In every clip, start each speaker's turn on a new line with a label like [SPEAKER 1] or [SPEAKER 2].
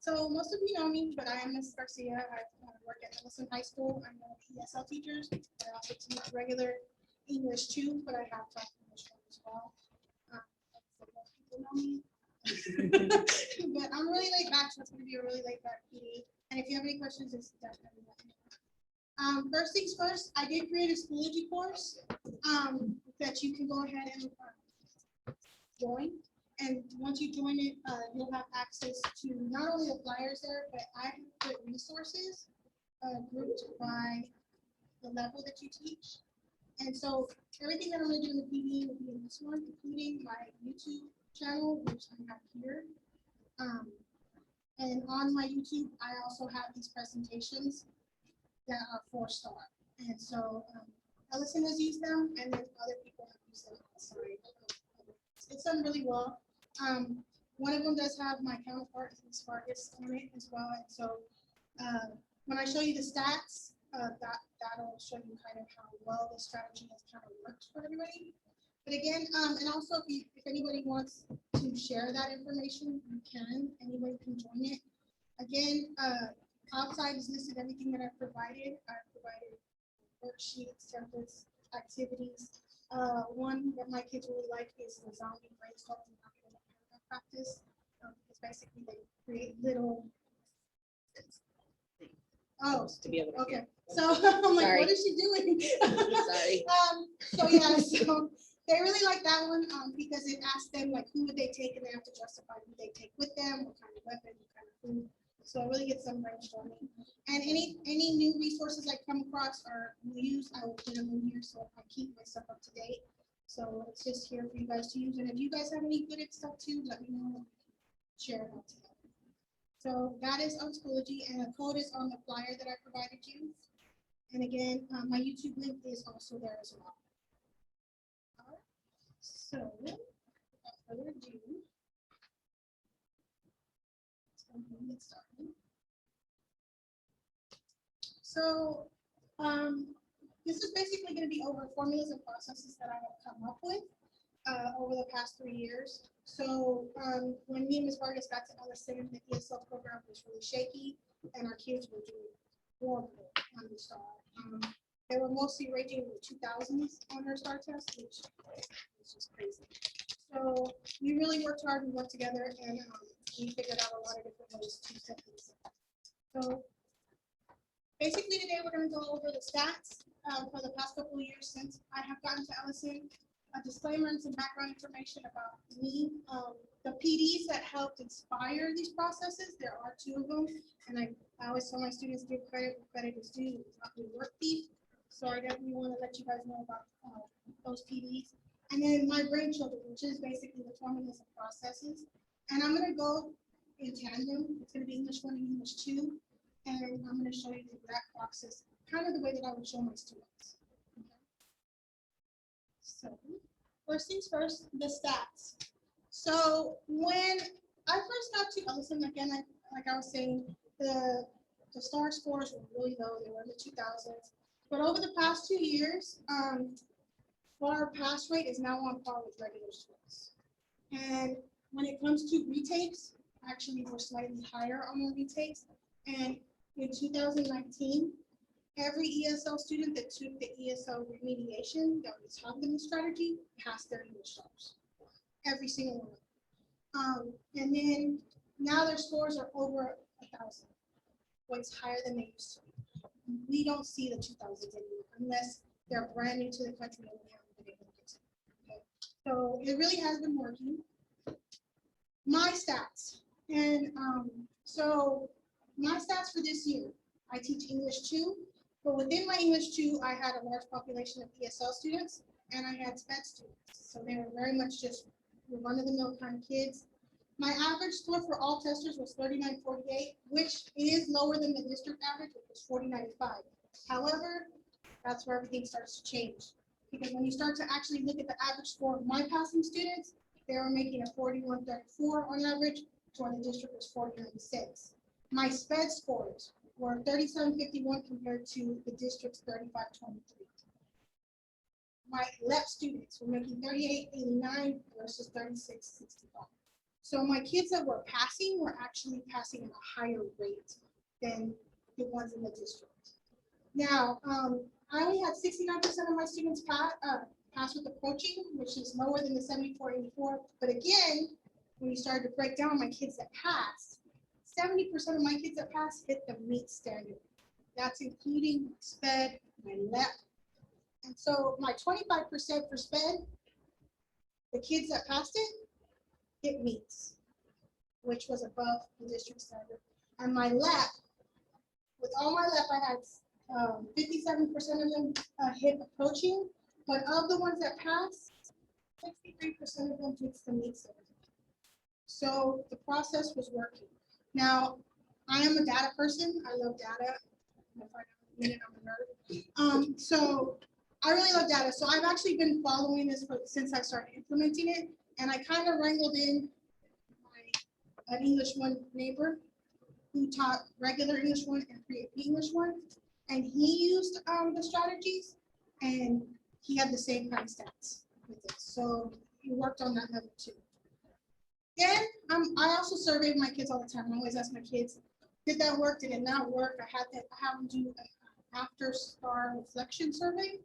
[SPEAKER 1] So most of you know me, but I am Ms. Garcia. I work at Ellison High School. I'm one of the ESL teachers. I also teach regular English too, but I have taught English as well. So most people know me. But I'm really laid back, so it's going to be a really laid back PD. And if you have any questions, it's definitely let me know. First things first, I did create a Schoology course that you can go ahead and join. And once you join it, you'll have access to not only the flyers there, but I put resources grouped by the level that you teach. And so everything that I'm going to do in the PD will be in this one, including my YouTube channel, which I have here. And on my YouTube, I also have these presentations that are 4-star. And so Ellison has used them, and then other people have used them. Sorry. It's done really well. One of them does have my counterpart, Ms. Vargas, on it as well. And so when I show you the stats, that'll show you kind of how well the strategy has kind of worked for everybody. But again, and also if anybody wants to share that information, you can. Anybody can join it. Again, outside is listed everything that I've provided. I've provided worksheets, templates, activities. One that my kids really like is the zombie brainstorming practice. It's basically they create little. Oh,
[SPEAKER 2] to be able to
[SPEAKER 1] okay. So I'm like,
[SPEAKER 2] Sorry.
[SPEAKER 1] what is she doing?
[SPEAKER 2] Sorry.
[SPEAKER 1] So yeah, so they really like that one because it asks them like who would they take, and they have to justify who they take with them, what kind of weapon, what kind of food. So I really get some brainstorming. And any new resources I come across or use, I will put them in here so I keep my stuff up to date. So it's just here for you guys to use. And if you guys have any good stuff too, let me know. Share it out together. So that is on Schoology, and the code is on the flyer that I provided you. And again, my YouTube link is also there as well. All right. So without further ado, let's go ahead and get started. So this is basically going to be over formulas and processes that I have come up with over the past 3 years. So when me and Ms. Vargas got to Ellison, the ESL program was really shaky, and our kids were doing horrible on the STAAR. They were mostly rating in the 2000s on their STAAR test, which is just crazy. So we really worked hard and worked together, and we figured out a lot of different ways to set these up. So basically today we're going to go over the stats for the past couple of years since I have gotten to Ellison. A disclaimer and some background information about me. The PDs that helped inspire these processes, there are 2 of them, and I always tell my students give credit where credit is due. It's not the work thief. So I definitely want to let you guys know about those PDs. And then my brainchildren, which is basically the formulas and processes. And I'm going to go in tandem. It's going to be English 1 and English 2. And I'm going to show you the exact process, kind of the way that I would show my students. Okay. So first things first, the stats. So when I first got to Ellison, again, like I was saying, the STAAR scores were really low. They were in the 2000s. But over the past 2 years, our pass rate is now on par with regular students. And when it comes to retakes, actually we're slightly higher on the retakes. And in 2019, every ESL student that took the ESL remediation that was taught them the strategy passed their English STAARs. Every single one. And then now their scores are over 1,000 points higher than they used to be. We don't see the 2000s anymore unless they're brand new to the country and we haven't been able to get to them. Okay? So it really has been working. My stats. And so my stats for this year, I teach English 2, but within my English 2, I had a large population of ESL students and I had SPED students. So they were very much just run-of-the-mill kind of kids. My average score for all testers was 39.48, which is lower than the district average, which was 40.95. However, that's where everything starts to change. Because when you start to actually look at the average score of my passing students, they were making a 41.34 on average, while the district was 40.96. My SPED scores were 37.51 compared to the district's 35.23. My LEP students were making 38.89 versus 36.65. So my kids that were passing were actually passing at a higher rate than the ones in the district. Now, I only had 69% of my students pass with approaching, which is lower than the 74-84. But again, when you started to break down my kids that passed, 70% of my kids that passed hit the meet standard. That's including SPED, my LEP. And so my 25% for SPED, the kids that passed it meets, which was above the district standard. And my LEP, with all my LEP, I had 57% of them hit approaching, but of the ones that passed, 63% of them hits the meet standard. So the process was working. Now, I am a data person. I love data. If I know in a minute, I'm a nerd. So I really love data. So I've actually been following this since I started implementing it. And I kind of wrangled in an English 1 neighbor who taught regular English 1 and pre-AP English 1. And he used the strategies, and he had the same kind of stats with it. So he worked on that level too. Then I also surveyed my kids all the time. I always ask my kids, did that work? Did it not work? I have them do an after STAAR reflection survey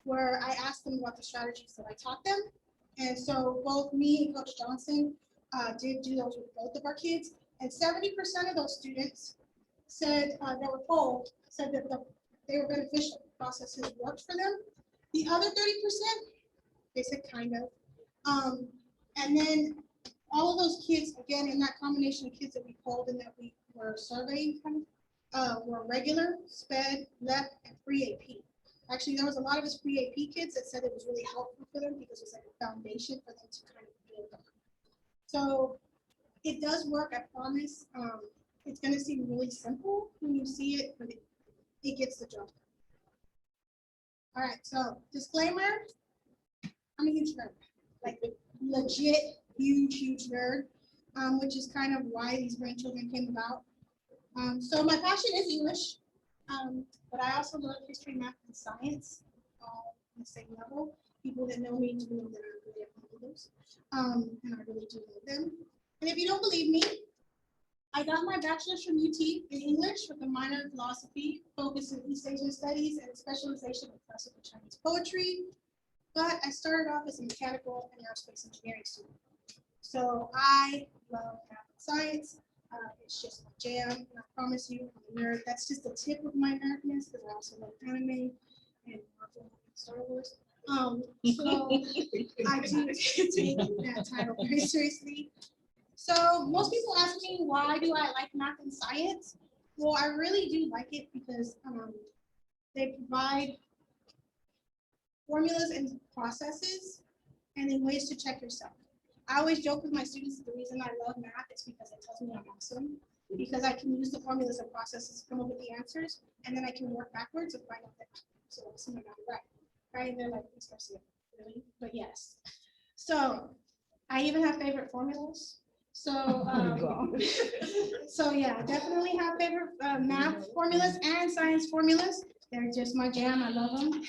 [SPEAKER 1] where I asked them about the strategies that I taught them. And so both me and Coach Johnson did do those with both of our kids. And 70% of those students said, that were polled, said that they were beneficial. Processes worked for them. The other 30%, they said kind of. And then all of those kids, again, in that combination of kids that we polled and that we were surveying, were regular, SPED, LEP, and pre-AP. Actually, there was a lot of us pre-AP kids that said it was really helpful for them because it was like a foundation for them to kind of build on. So it does work, I promise. It's going to seem really simple when you see it, but it gets the job done. All right, so disclaimer, I'm a huge nerd, like legit huge nerd, which is kind of why these brain children came about. So my passion is English, but I also love history, math, and science all on the same level. People that know me do know that I really love those, and I really do love them. And if you don't believe me, I got my bachelor's from UT in English with a minor in philosophy, focus in East Asian studies, and specialization in classical Chinese poetry. But I started off as a mechanical and aerospace engineering student. So I love math and science. It's just my jam. And I promise you, I'm a nerd. That's just the tip of my nerdness because I also love anime and Marvel and Star Wars. So I do take that title very seriously. So most people ask me, why do I like math and science? Well, I really do like it because they provide formulas and processes and then ways to check yourself. I always joke with my students that the reason I love math is because it tells me I'm awesome, because I can use the formulas and processes to come up with the answers, and then I can work backwards and find out that I'm so awesome I got it right. And they're like, Miss Garcia, really? But yes. So I even have favorite formulas. So, so yeah, definitely have favorite math formulas and science formulas. They're just my jam. I love them.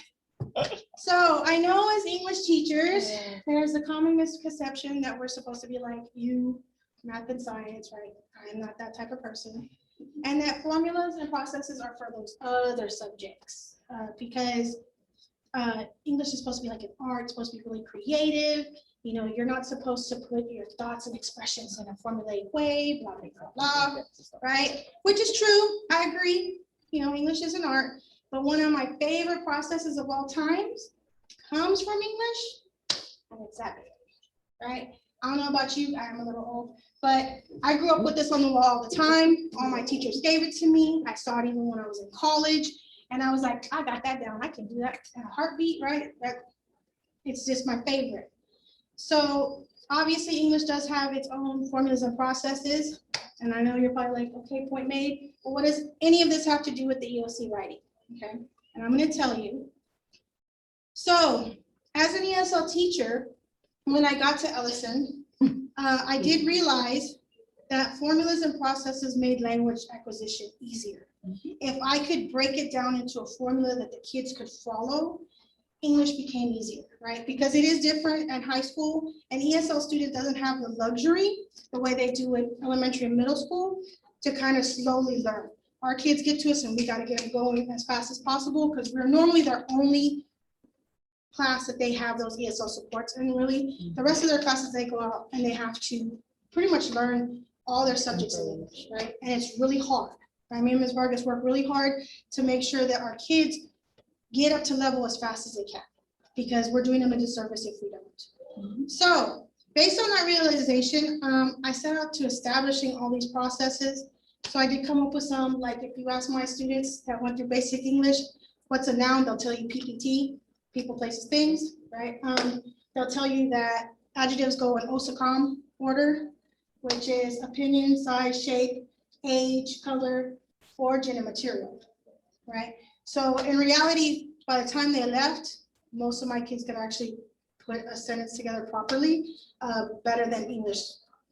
[SPEAKER 1] So I know as English teachers, there's a common misconception that we're supposed to be like you, math and science, right? I am not that type of person. And that formulas and processes are for those other subjects because English is supposed to be like an art, it's supposed to be really creative. You know, you're not supposed to put your thoughts and expressions in a formulaic way, blah, blah, blah, right? Which is true, I agree. You know, English is an art, but one of my favorite processes of all times comes from English, and it's that big, right? I don't know about you, I am a little old, but I grew up with this on the wall all the time. All my teachers gave it to me. I saw it even when I was in college, and I was like, I got that down. I can do that in a heartbeat, right? It's just my favorite. So obviously English does have its own formulas and processes. And I know you're probably like, okay, point made. But what does any of this have to do with the EOC writing? Okay, and I'm going to tell you. So as an ESL teacher, when I got to Ellison, I did realize that formulas and processes made language acquisition easier. If I could break it down into a formula that the kids could follow, English became easier, right? Because it is different at high school. An ESL student doesn't have the luxury, the way they do in elementary and middle school, to kind of slowly learn. Our kids get to us and we got to get them going as fast as possible because we're normally their only class that they have those ESL supports. And really, the rest of their classes, they go out and they have to pretty much learn all their subjects in English, right? And it's really hard. I mean, Ms. Vargas worked really hard to make sure that our kids get up to level as fast as they can, because we're doing them a disservice if we don't. So based on that realization, I set out to establishing all these processes. So I did come up with some, like if you ask my students that went through basic English, what's a noun, they'll tell you PPT, people, places, things, right? They'll tell you that adjectives go in OSACOM order, which is opinion, size, shape, age, color, origin, and material, right? So in reality, by the time they left, most of my kids could actually put a sentence together properly, better than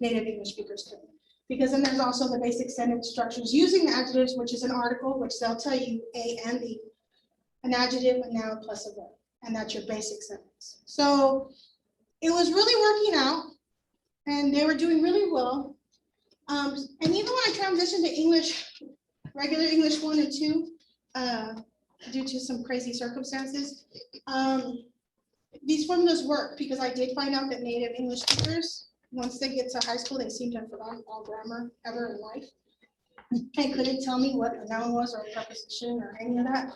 [SPEAKER 1] native English speakers could. Because then there's also the basic sentence structures using the adjectives, which is an article, which they'll tell you A and B, an adjective, a noun, plus a verb, and that's your basic sentence. So it was really working out, and they were doing really well. And even when I transitioned to English, regular English 1 and 2, due to some crazy circumstances, these formulas work because I did find out that native English speakers, once they get to high school, they seem to have forgotten all grammar ever in life. And couldn't tell me what a noun was or a preposition or any of that.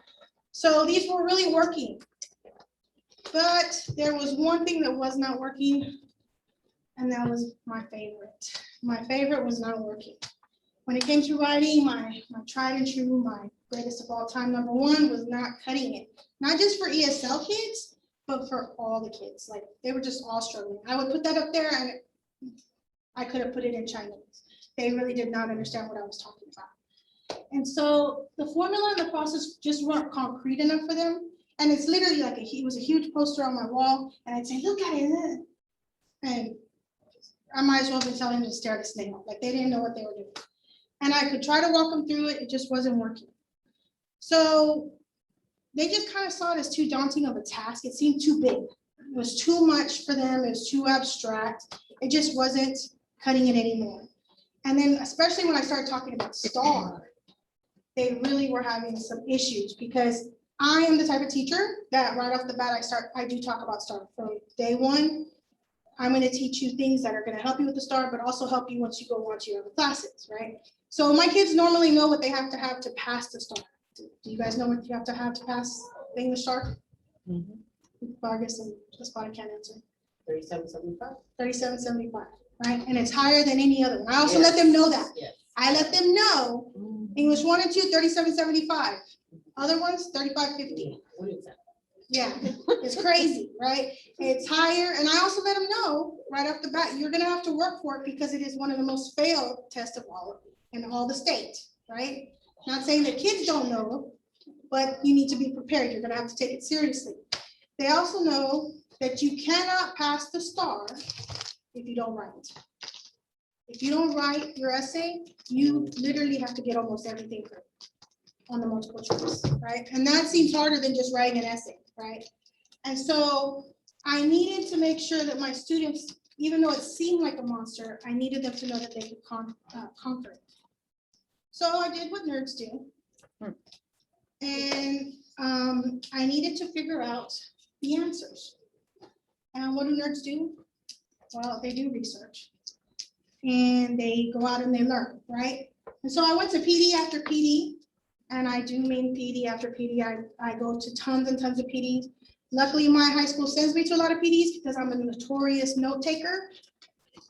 [SPEAKER 1] So these were really working. But there was one thing that was not working, and that was my favorite. My favorite was not working. When it came to writing, my tried and true, my greatest of all time, number one, was not cutting it. Not just for ESL kids, but for all the kids. Like, they were just all struggling. I would put that up there and I could have put it in Chinese. They really did not understand what I was talking about. And so the formula and the process just weren't concrete enough for them. And it's literally like it was a huge poster on my wall, and I'd say, look at it. And I might as well be telling them to stare at a snail. Like, they didn't know what they were doing. And I could try to walk them through it, it just wasn't working. So they just kind of saw it as too daunting of a task. It seemed too big. It was too much for them, it was too abstract. It just wasn't cutting it anymore. And then especially when I started talking about STAAR, they really were having some issues because I am the type of teacher that right off the bat, I do talk about STAAR from day one. I'm going to teach you things that are going to help you with the STAAR, but also help you once you go on to your other classes, right? So my kids normally know what they have to pass the STAAR. Do you guys know what you have to pass the English STAAR? Vargas and Espada can't answer.
[SPEAKER 2] 3775.
[SPEAKER 1] 3775, right? And it's higher than any other one. I also let them know that.
[SPEAKER 2] Yes.
[SPEAKER 1] I let them know English 1 and 2, 3775. Other ones, 3550.
[SPEAKER 2] What is that?
[SPEAKER 1] Yeah, it's crazy, right? It's higher. And I also let them know right off the bat, you're going to have to work for it because it is one of the most failed tests of all in all the states, right? Not saying that kids don't know, but you need to be prepared. You're going to have to take it seriously. They also know that you cannot pass the STAAR if you don't write. If you don't write your essay, you literally have to get almost everything correct on the multiple choice, right? And that seems harder than just writing an essay, right? And so I needed to make sure that my students, even though it seemed like a monster, I needed them to know that they could conquer it. So I did what nerds do. And I needed to figure out the answers. And what do nerds do? Well, they do research. And they go out and they learn, right? And so I went to PD after PD, and I do mean PD after PD. I go to tons and tons of PDs. Luckily, my high school sends me to a lot of PDs because I'm a notorious note taker.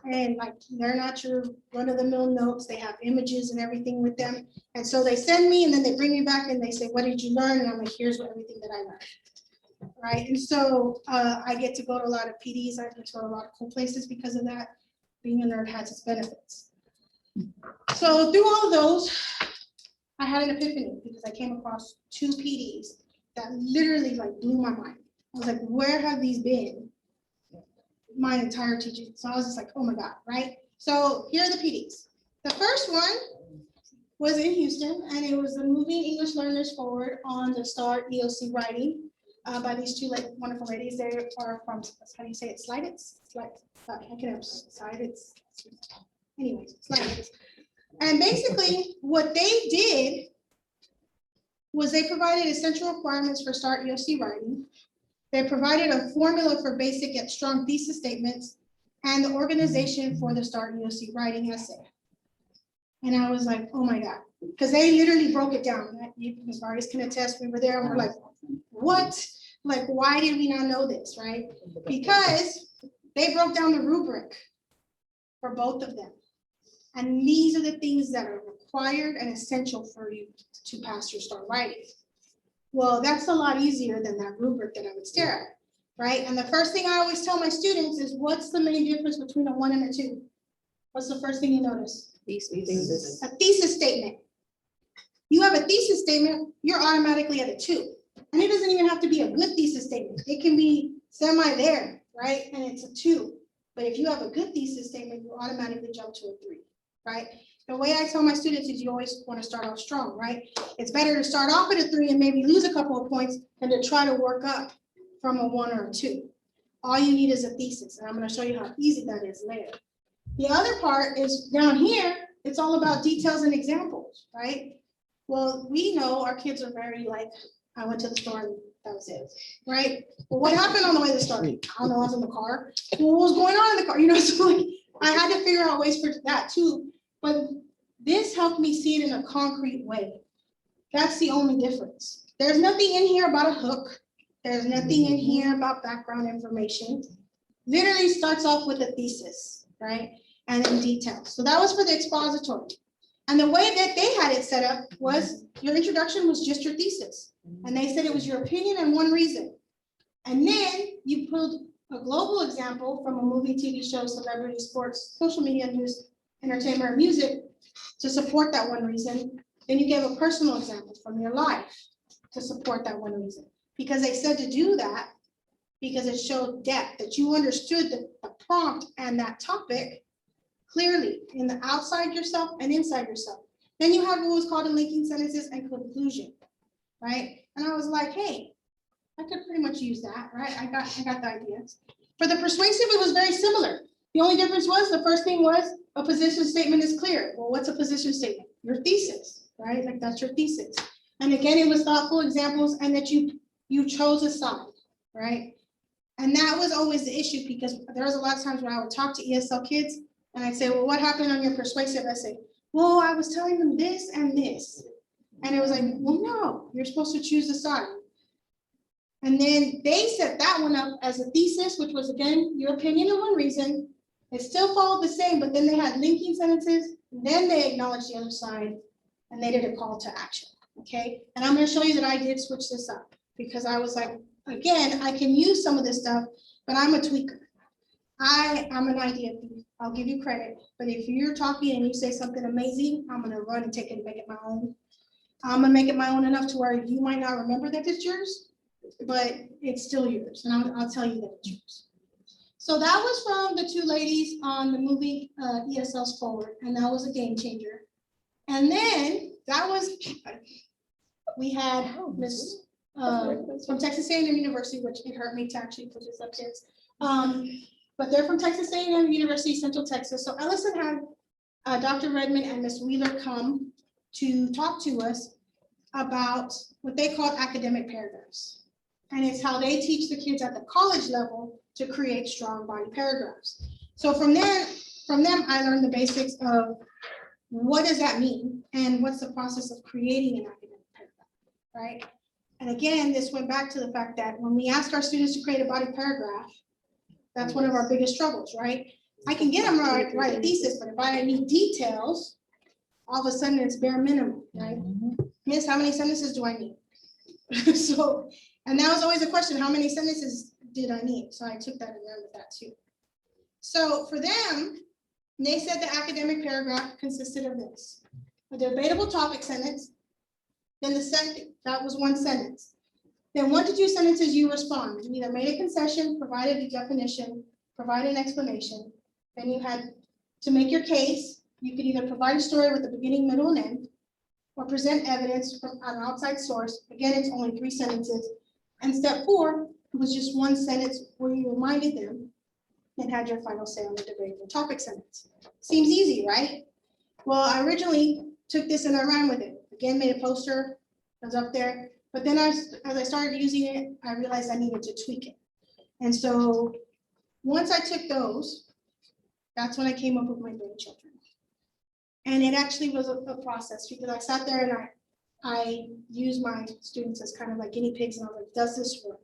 [SPEAKER 1] And like, they're not your run-of-the-mill notes. They have images and everything with them. And so they send me and then they bring me back and they say, what did you learn? And I'm like, here's everything that I learned. Right. And so I get to go to a lot of PDs. I get to go to a lot of cool places because of that. Being a nerd has its benefits. So through all of those, I had an epiphany because I came across 2 PDs that literally like blew my mind. I was like, where have these been my entire teaching? So I was just like, oh my God, right? So here are the PDs. The first one was in Houston, and it was the Moving English Learners Forward on the STAAR EOC Writing by these two wonderful ladies. They are from, how do you say it, Slidets? I can have Slidets. Anyways, Slidets. And basically what they did was they provided essential requirements for STAAR EOC writing. They provided a formula for basic yet strong thesis statements and the organization for the STAAR EOC writing essay. And I was like, oh my God, because they literally broke it down. Ms. Vargas can attest, we were there and we're like, what? Like, why did we not know this, right? Because they broke down the rubric for both of them. And these are the things that are required and essential for you to pass your STAAR writing. Well, that's a lot easier than that rubric that I would stare at, right? And the first thing I always tell my students is, what's the main difference between a 1 and a 2? What's the first thing you notice?
[SPEAKER 2] Thesis.
[SPEAKER 1] A thesis statement. You have a thesis statement, you're automatically at a 2. And it doesn't even have to be a good thesis statement. It can be semi there, right? And it's a 2. But if you have a good thesis statement, you automatically jump to a 3, right? The way I tell my students is you always want to start off strong, right? It's better to start off at a 3 and maybe lose a couple of points than to try to work up from a 1 or a 2. All you need is a thesis, and I'm going to show you how easy that is later. The other part is down here, it's all about details and examples, right? Well, we know our kids are very like, I went to the store and that was it, right? Well, what happened on the way to the store? I don't know, I was in the car. Well, what was going on in the car? You know, so like, I had to figure out ways for that too. But this helped me see it in a concrete way. That's the only difference. There's nothing in here about a hook. There's nothing in here about background information. Literally starts off with a thesis, right? And then details. So that was for the expository. And the way that they had it set up was your introduction was just your thesis. And they said it was your opinion and one reason. And then you pulled a global example from a movie, TV show, celebrity, sports, social media, news, entertainment, or music to support that one reason. Then you gave a personal example from your life to support that one reason. Because they said to do that because it showed depth, that you understood the prompt and that topic clearly in the outside yourself and inside yourself. Then you have what was called a linking sentences and conclusion, right? And I was like, hey, I could pretty much use that, right? I got the ideas. For the persuasive, it was very similar. The only difference was the first thing was a position statement is clear. Well, what's a position statement? Your thesis, right? Like that's your thesis. And again, it was thoughtful examples and that you chose a side, right? And that was always the issue because there was a lot of times when I would talk to ESL kids and I'd say, well, what happened on your persuasive essay? Well, I was telling them this and this. And it was like, well, no, you're supposed to choose a side. And then they set that one up as a thesis, which was, again, your opinion and one reason. It still followed the same, but then they had linking sentences. And then they acknowledged the other side and they did a call to action. Okay. And I'm going to show you that I did switch this up because I was like, again, I can use some of this stuff, but I'm a tweaker. I'm an idea thief. I'll give you credit. But if you're talking and you say something amazing, I'm going to run and take it and make it my own. I'm going to make it my own enough to where you might not remember that it's yours, but it's still yours. And I'll tell you that it's yours. So that was from the two ladies on the movie ESL's Forward, and that was a game changer. And then that was, we had Miss from Texas A&M University, which it hurt me to actually put this up kids. But they're from Texas A&M University, Central Texas. So Ellison had Dr. Redmond and Miss Wheeler come to talk to us about what they call academic paragraphs. And it's how they teach the kids at the college level to create strong body paragraphs. So from them, I learned the basics of what does that mean and what's the process of creating an academic paragraph, right? And again, this went back to the fact that when we ask our students to create a body paragraph, that's one of our biggest struggles, right? I can get them to write a thesis, but if I need details, all of a sudden it's bare minimum, right? Miss, how many sentences do I need? So, and that was always a question, how many sentences did I need? So I took that and ran with that too. So for them, they said the academic paragraph consisted of this: a debatable topic sentence, then the second, that was one sentence. Then 1 to 2 sentences you respond. You either made a concession, provided a definition, provided an explanation. Then you had to make your case. You could either provide a story with a beginning, middle, and end, or present evidence from an outside source. Again, it's only 3 sentences. And step 4 was just one sentence where you reminded them and had your final say on the debatable topic sentence. Seems easy, right? Well, I originally took this and I ran with it. Again, made a poster, I was up there. But then as I started using it, I realized I needed to tweak it. And so once I took those, that's when I came up with my brainchildren. And it actually was a process because I sat there and I used my students as kind of like guinea pigs and I was like, does this work?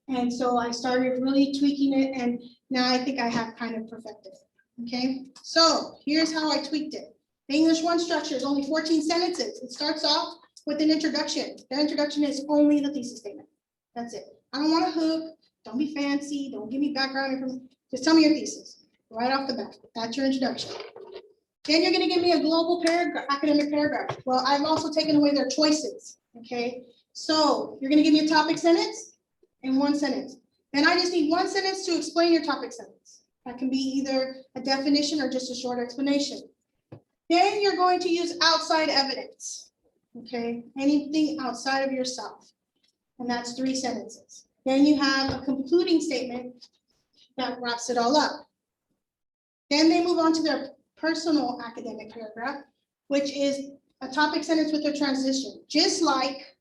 [SPEAKER 1] And so I started really tweaking it and now I think I have kind of perfected it, okay? So here's how I tweaked it. The English 1 structure is only 14 sentences. It starts off with an introduction. The introduction is only the thesis statement. That's it. I don't want a hook. Don't be fancy. Don't give me background information. Just tell me your thesis right off the bat. That's your introduction. Then you're going to give me a global paragraph, academic paragraph. Well, I've also taken away their choices, okay? So you're going to give me a topic sentence and 1 sentence. Then I just need 1 sentence to explain your topic sentence. That can be either a definition or just a short explanation. Then you're going to use outside evidence, okay? Anything outside of yourself. And that's 3 sentences. Then you have a concluding statement that wraps it all up. Then they move on to their personal academic paragraph, which is a topic sentence with a transition, just like,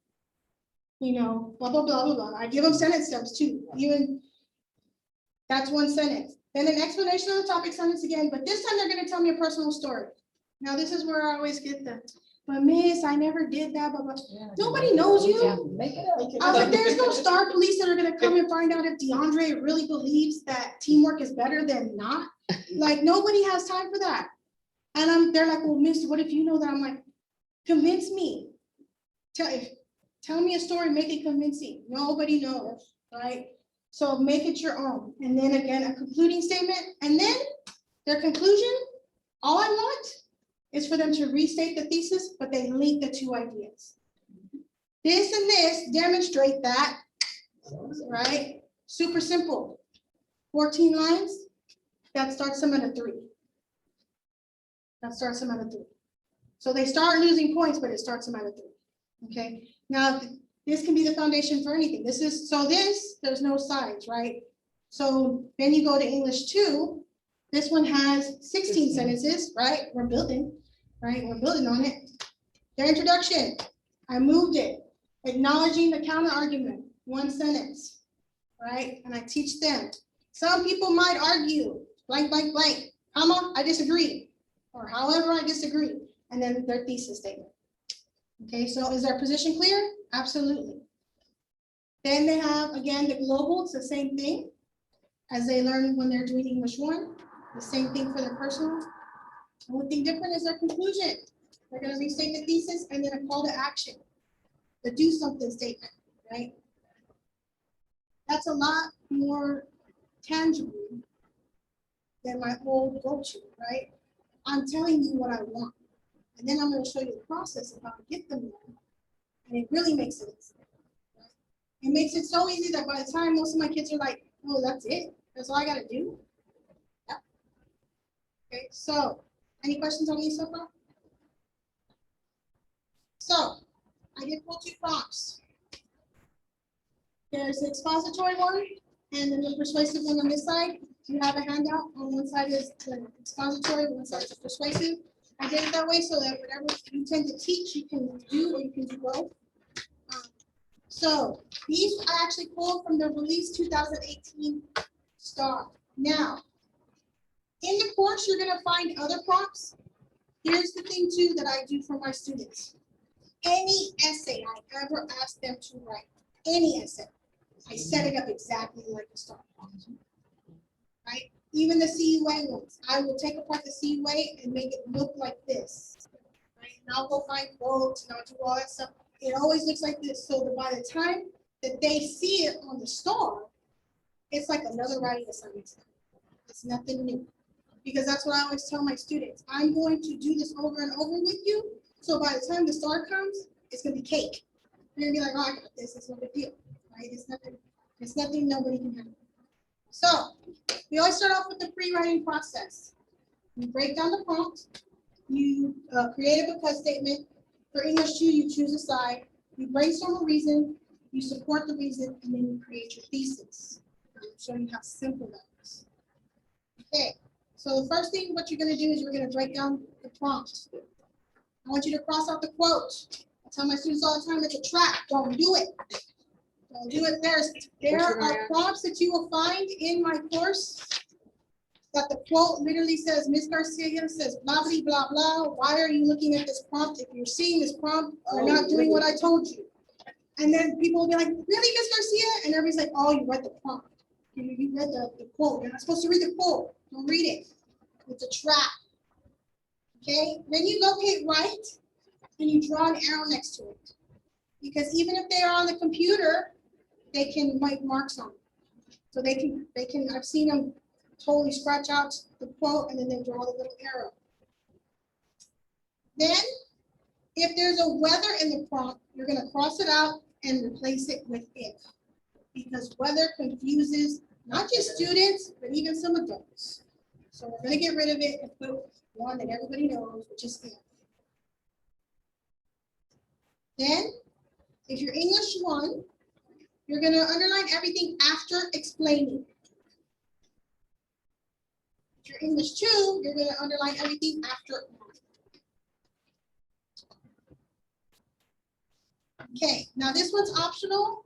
[SPEAKER 1] you know, blah, blah, blah, blah, blah. I give them sentence steps too. Even that's 1 sentence. Then an explanation of the topic sentence again, but this time they're going to tell me a personal story. Now, this is where I always get the, but miss, I never did that, blah, blah. Yeah, nobody knows you. Yeah, make it up. I was like, there's no STAAR police that are going to come and find out if DeAndre really believes that teamwork is better than not. Like, nobody has time for that. And they're like, well, miss, what if you know that? I'm like, convince me. Tell me a story, make it convincing. Nobody knows, right? So make it your own. And then again, a concluding statement. And then their conclusion, all I want is for them to restate the thesis, but they link the 2 ideas. This and this demonstrate that, right? Super simple. 14 lines, that starts them at a 3. That starts them at a 3. So they start losing points, but it starts them at a 3. Okay. Now this can be the foundation for anything. There's no sides, right? So then you go to English 2. This one has 16 sentences, right? We're building, right? We're building on it. Their introduction, I moved it. Acknowledging the counter argument, 1 sentence, right? And I teach them. Some people might argue, blank, blank, blank, comma, I disagree. Or however I disagree, and then their thesis statement. Okay, so is their position clear? Absolutely. Then they have, again, the global, it's the same thing as they learn when they're doing English 1, the same thing for their personal. The only thing different is their conclusion. They're gonna restate the thesis and then a call to action, the do something statement, right? That's a lot more tangible than my old go-to, right? I'm telling you what I want. And then I'm going to show you the process of how to get them there. And it really makes it easy. Right? It makes it so easy that by the time most of my kids are like, oh, that's it? That's all I got to do? Yeah. Okay, so any questions on these so far? So I did pull 2 prompts. There's the expository one and then the persuasive one on this side. You have a handout. On one side is the expository, one side is persuasive. I did it that way so that whatever you intend to teach, you can do, or you can do both. So these I actually pulled from the release 2018 STAAR. Now, in the course, you're going to find other prompts. Here's the thing too that I do for my students. Any essay I ever ask them to write, any essay, I set it up exactly like a STAAR prompt. Right? Even the CUA ones, I will take apart the CUA and make it look like this. Right? And I'll go find quotes and I'll do all that stuff. It always looks like this, so that by the time that they see it on the STAAR, it's like another writing assignment. It's nothing new. Because that's what I always tell my students. I'm going to do this over and over with you, so by the time the STAAR comes, it's going to be cake. You're going to be like, oh, I got this, it's no big deal. Right? It's nothing nobody can handle. So we always start off with the pre-writing process. You break down the prompt, you create a because statement. For English 2, you choose a side, you brainstorm a reason, You support the reason, and then you create your thesis. I'm showing you how simple that is. Okay, so the first thing what you're going to do is you're going to break down the prompt. I want you to cross out the quote. I tell my students all the time, it's a trap. Don't do it. Don't do it. There are prompts that you will find in my course that the quote literally says, Ms. Garcia says, blah, blah, blah, blah. Why are you looking at this prompt? If you're seeing this prompt, you're not doing what I told you. And then people will be like, really, Ms. Garcia? And everybody's like, oh, you read the prompt. You read the quote. You're not supposed to read the quote. Don't read it. It's a trap. Okay? Then you locate right, and you draw an arrow next to it. Because even if they are on the computer, they can make marks on it. So they can, I've seen them totally scratch out the quote and then they draw the little arrow. Then, if there's a whether in the prompt, you're going to cross it out and replace it with if. Because whether confuses not just students, but even some adults. So we're going to get rid of it and put one that everybody knows, which is if. Then, if you're English 1, you're going to underline everything after explaining. If you're English 2, you're going to underline everything after. Okay, now this one's optional.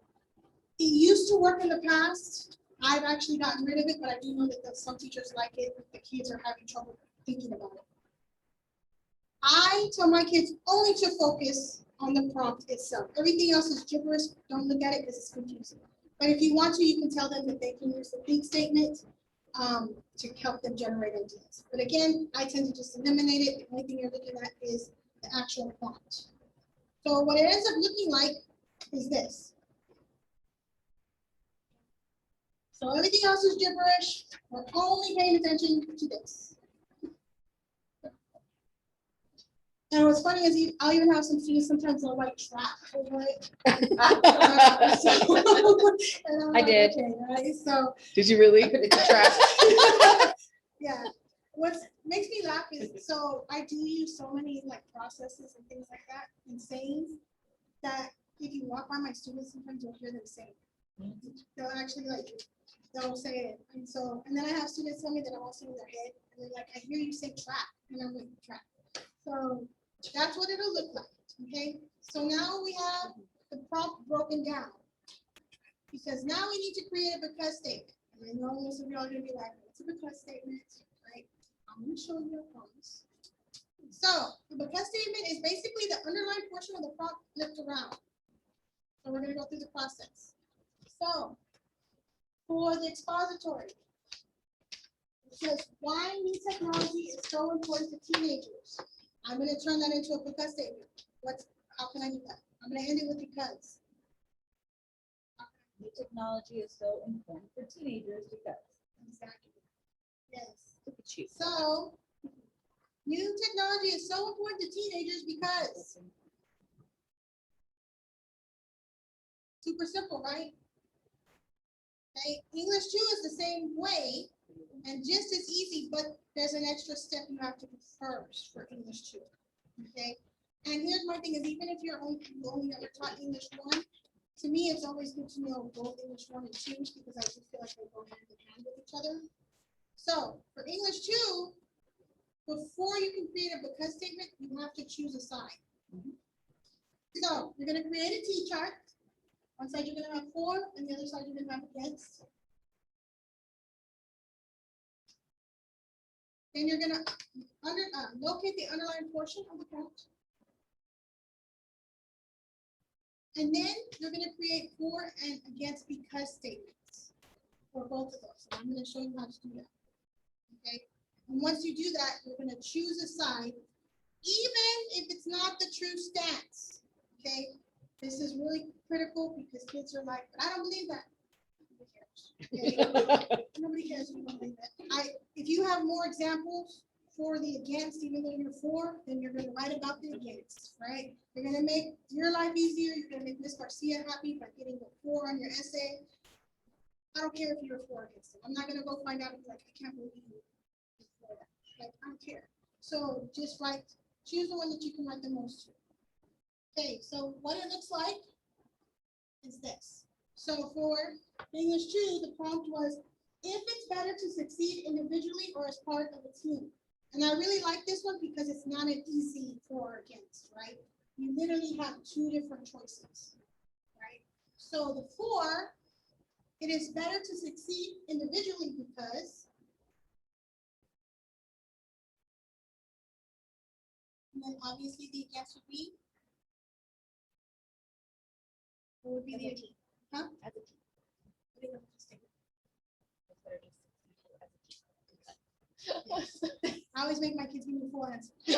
[SPEAKER 1] It used to work in the past. I've actually gotten rid of it, but I do know that some teachers like it if the kids are having trouble thinking about it. I tell my kids only to focus on the prompt itself. Everything else is gibberish. Don't look at it because it's confusing. But if you want to, you can tell them that they can use the think statement to help them generate ideas. But again, I tend to just eliminate it. The only thing you're looking at is the actual prompt. So what it ends up looking like is this. So everything else is gibberish. We're only paying attention to this. And what's funny is I'll even have some students sometimes they'll write trap over it.
[SPEAKER 2] I did.
[SPEAKER 1] Okay, right? So
[SPEAKER 3] Did you really?
[SPEAKER 2] It's a trap.
[SPEAKER 1] yeah. What makes me laugh is so I do use so many like processes and things like that and sayings that if you walk by my students, sometimes you'll hear them say. They'll actually like they'll say it. And then I have students tell me that I'm also in their head and they're like, I hear you say trap, and I'm like trap. So that's what it'll look like. Okay. So now we have the prompt broken down. Because now we need to create a because statement. And I know most of you are going to be like, what's a because statement? Right? I'm going to show you a promise. So the because statement is basically the underlined portion of the prompt flipped around. So we're going to go through the process. So for the expository, it says why new technology is so important to teenagers. I'm going to turn that into a because statement. How can I do that? I'm going to end it with because.
[SPEAKER 2] New technology is so important for teenagers because.
[SPEAKER 1] Exactly. Yes.
[SPEAKER 2] Look at you.
[SPEAKER 1] So, new technology is so important to teenagers because. Super simple, right? Okay. English 2 is the same way and just as easy, but there's an extra step you have to do first for English 2. Okay. And here's my thing is even if you're only ever taught English 1, to me, it's always good to know both English 1 and 2 because I just feel like they go hand in hand with each other. So for English 2, before you can create a because statement, you have to choose a side. So you're going to create a T-chart. One side you're going to have for, and the other side you're going to have against. Then you're going to locate the underlined portion of the prompt. And then you're going to create for and against because statements for both of those. So I'm going to show you how to do that. Okay. And once you do that, you're going to choose a side, even if it's not the true stance. Okay. This is really critical because kids are like, but I don't believe that. Nobody cares. Okay? Nobody cares if you don't believe that. If you have more examples for the against, even though you're for, then you're going to write about the against, right? You're going to make your life easier. You're going to make Miss Garcia happy by getting the for on your essay. I don't care if you're for or against it. I'm not going to go find out if like, I can't believe you for that. Like, I don't care. So just choose the one that you can write the most to. Okay, so what it looks like is this. So for English 2, the prompt was, if it's better to succeed individually or as part of a team. And I really like this one because it's not an easy for or against, right? You literally have two different choices, right? So the 4, it is better to succeed individually because, and then obviously the against would be, what would be
[SPEAKER 2] As
[SPEAKER 1] the
[SPEAKER 2] a
[SPEAKER 1] against?
[SPEAKER 2] team.
[SPEAKER 1] Huh?
[SPEAKER 2] As a team.
[SPEAKER 1] What do you want to say?
[SPEAKER 2] It's better to succeed as a team.
[SPEAKER 1] Yes. I always make my kids give me full answer. Full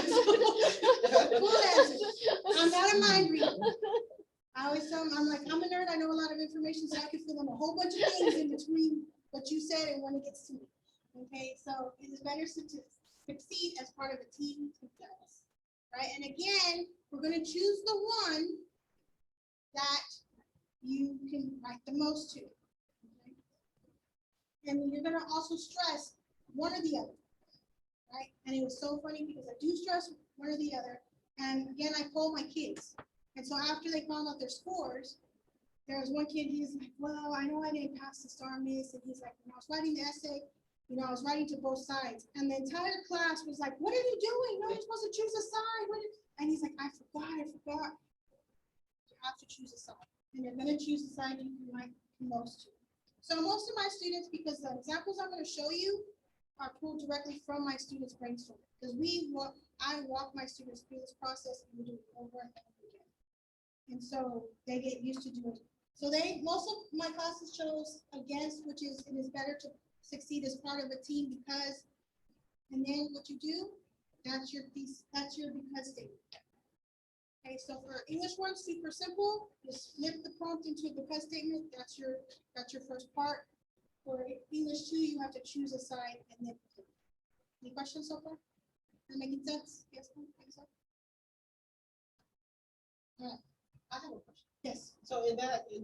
[SPEAKER 1] answer. I'm not a mind reader. I always tell them, I'm like, I'm a nerd. I know a lot of information, so I can fill in a whole bunch of things in between what you said and when it gets to me. Okay, so it is better to succeed as part of a team success, right? And again, we're going to choose the one that you can write the most to. Okay? And you're going to also stress one or the other, right? And it was so funny because I do stress one or the other. And again, I poll my kids. And so after they found out their scores, there was one kid, he's like, well, I know I didn't pass the STAAR, miss. And he's like, when I was writing the essay, you know, I was writing to both sides. And the entire class was like, what are you doing? No, you're supposed to choose a side. And he's like, I forgot. You have to choose a side. And you're going to choose the side you can write most to. So most of my students, because the examples I'm going to show you are pulled directly from my students' brainstorming. Because I walk my students through this process and we do it over and over again. And so they get used to doing it. So most of my classes chose against, which is, it is better to succeed as part of a team because, and then what you do, that's your piece, that's your because statement. Okay, so for English 1, super simple. Just flip the prompt into a because statement. That's your first part. For English 2, you have to choose a side and then. Any questions so far? Is that making sense? Yes. All right.
[SPEAKER 3] I have a question.
[SPEAKER 1] Yes.
[SPEAKER 3] So in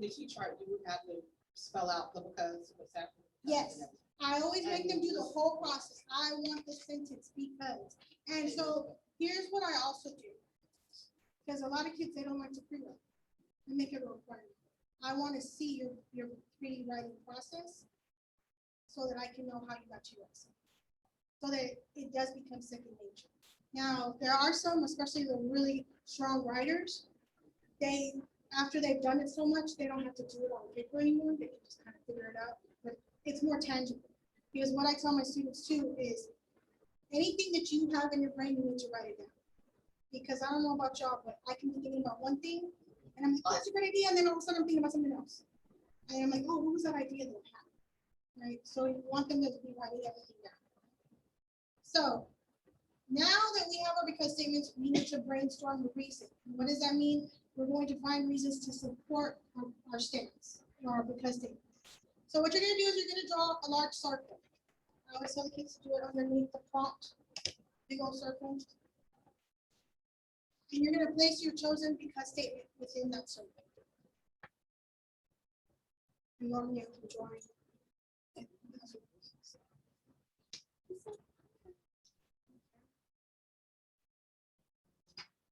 [SPEAKER 3] the key chart, you would have to spell out the because, what's happening?
[SPEAKER 1] Yes. I always make them do the whole process. I want the sentence because. And so here's what I also do. Because a lot of kids, they don't like to pre-write. I make it a requirement. I want to see your pre-writing process so that I can know how you got to your essay. So that it does become second nature. Now, there are some, especially the really strong writers, after they've done it so much, they don't have to do it on paper anymore. They can just kind of figure it out. But it's more tangible. Because what I tell my students too is anything that you have in your brain, you need to write it down. Because I don't know about y'all, but I can be thinking about one thing and I'm like, oh, that's a great idea. And then all of a sudden I'm thinking about something else. And I'm like, oh, what was that idea that I had? Right? So you want them to be writing everything down. So now that we have our because statements, we need to brainstorm the reason. What does that mean? We're going to find reasons to support our statements or our because statements. So what you're going to do is you're going to draw a large circle. I always tell the kids to do it underneath the prompt, big old circle. And you're going to place your chosen because statement within that circle. And normally I'm drawing.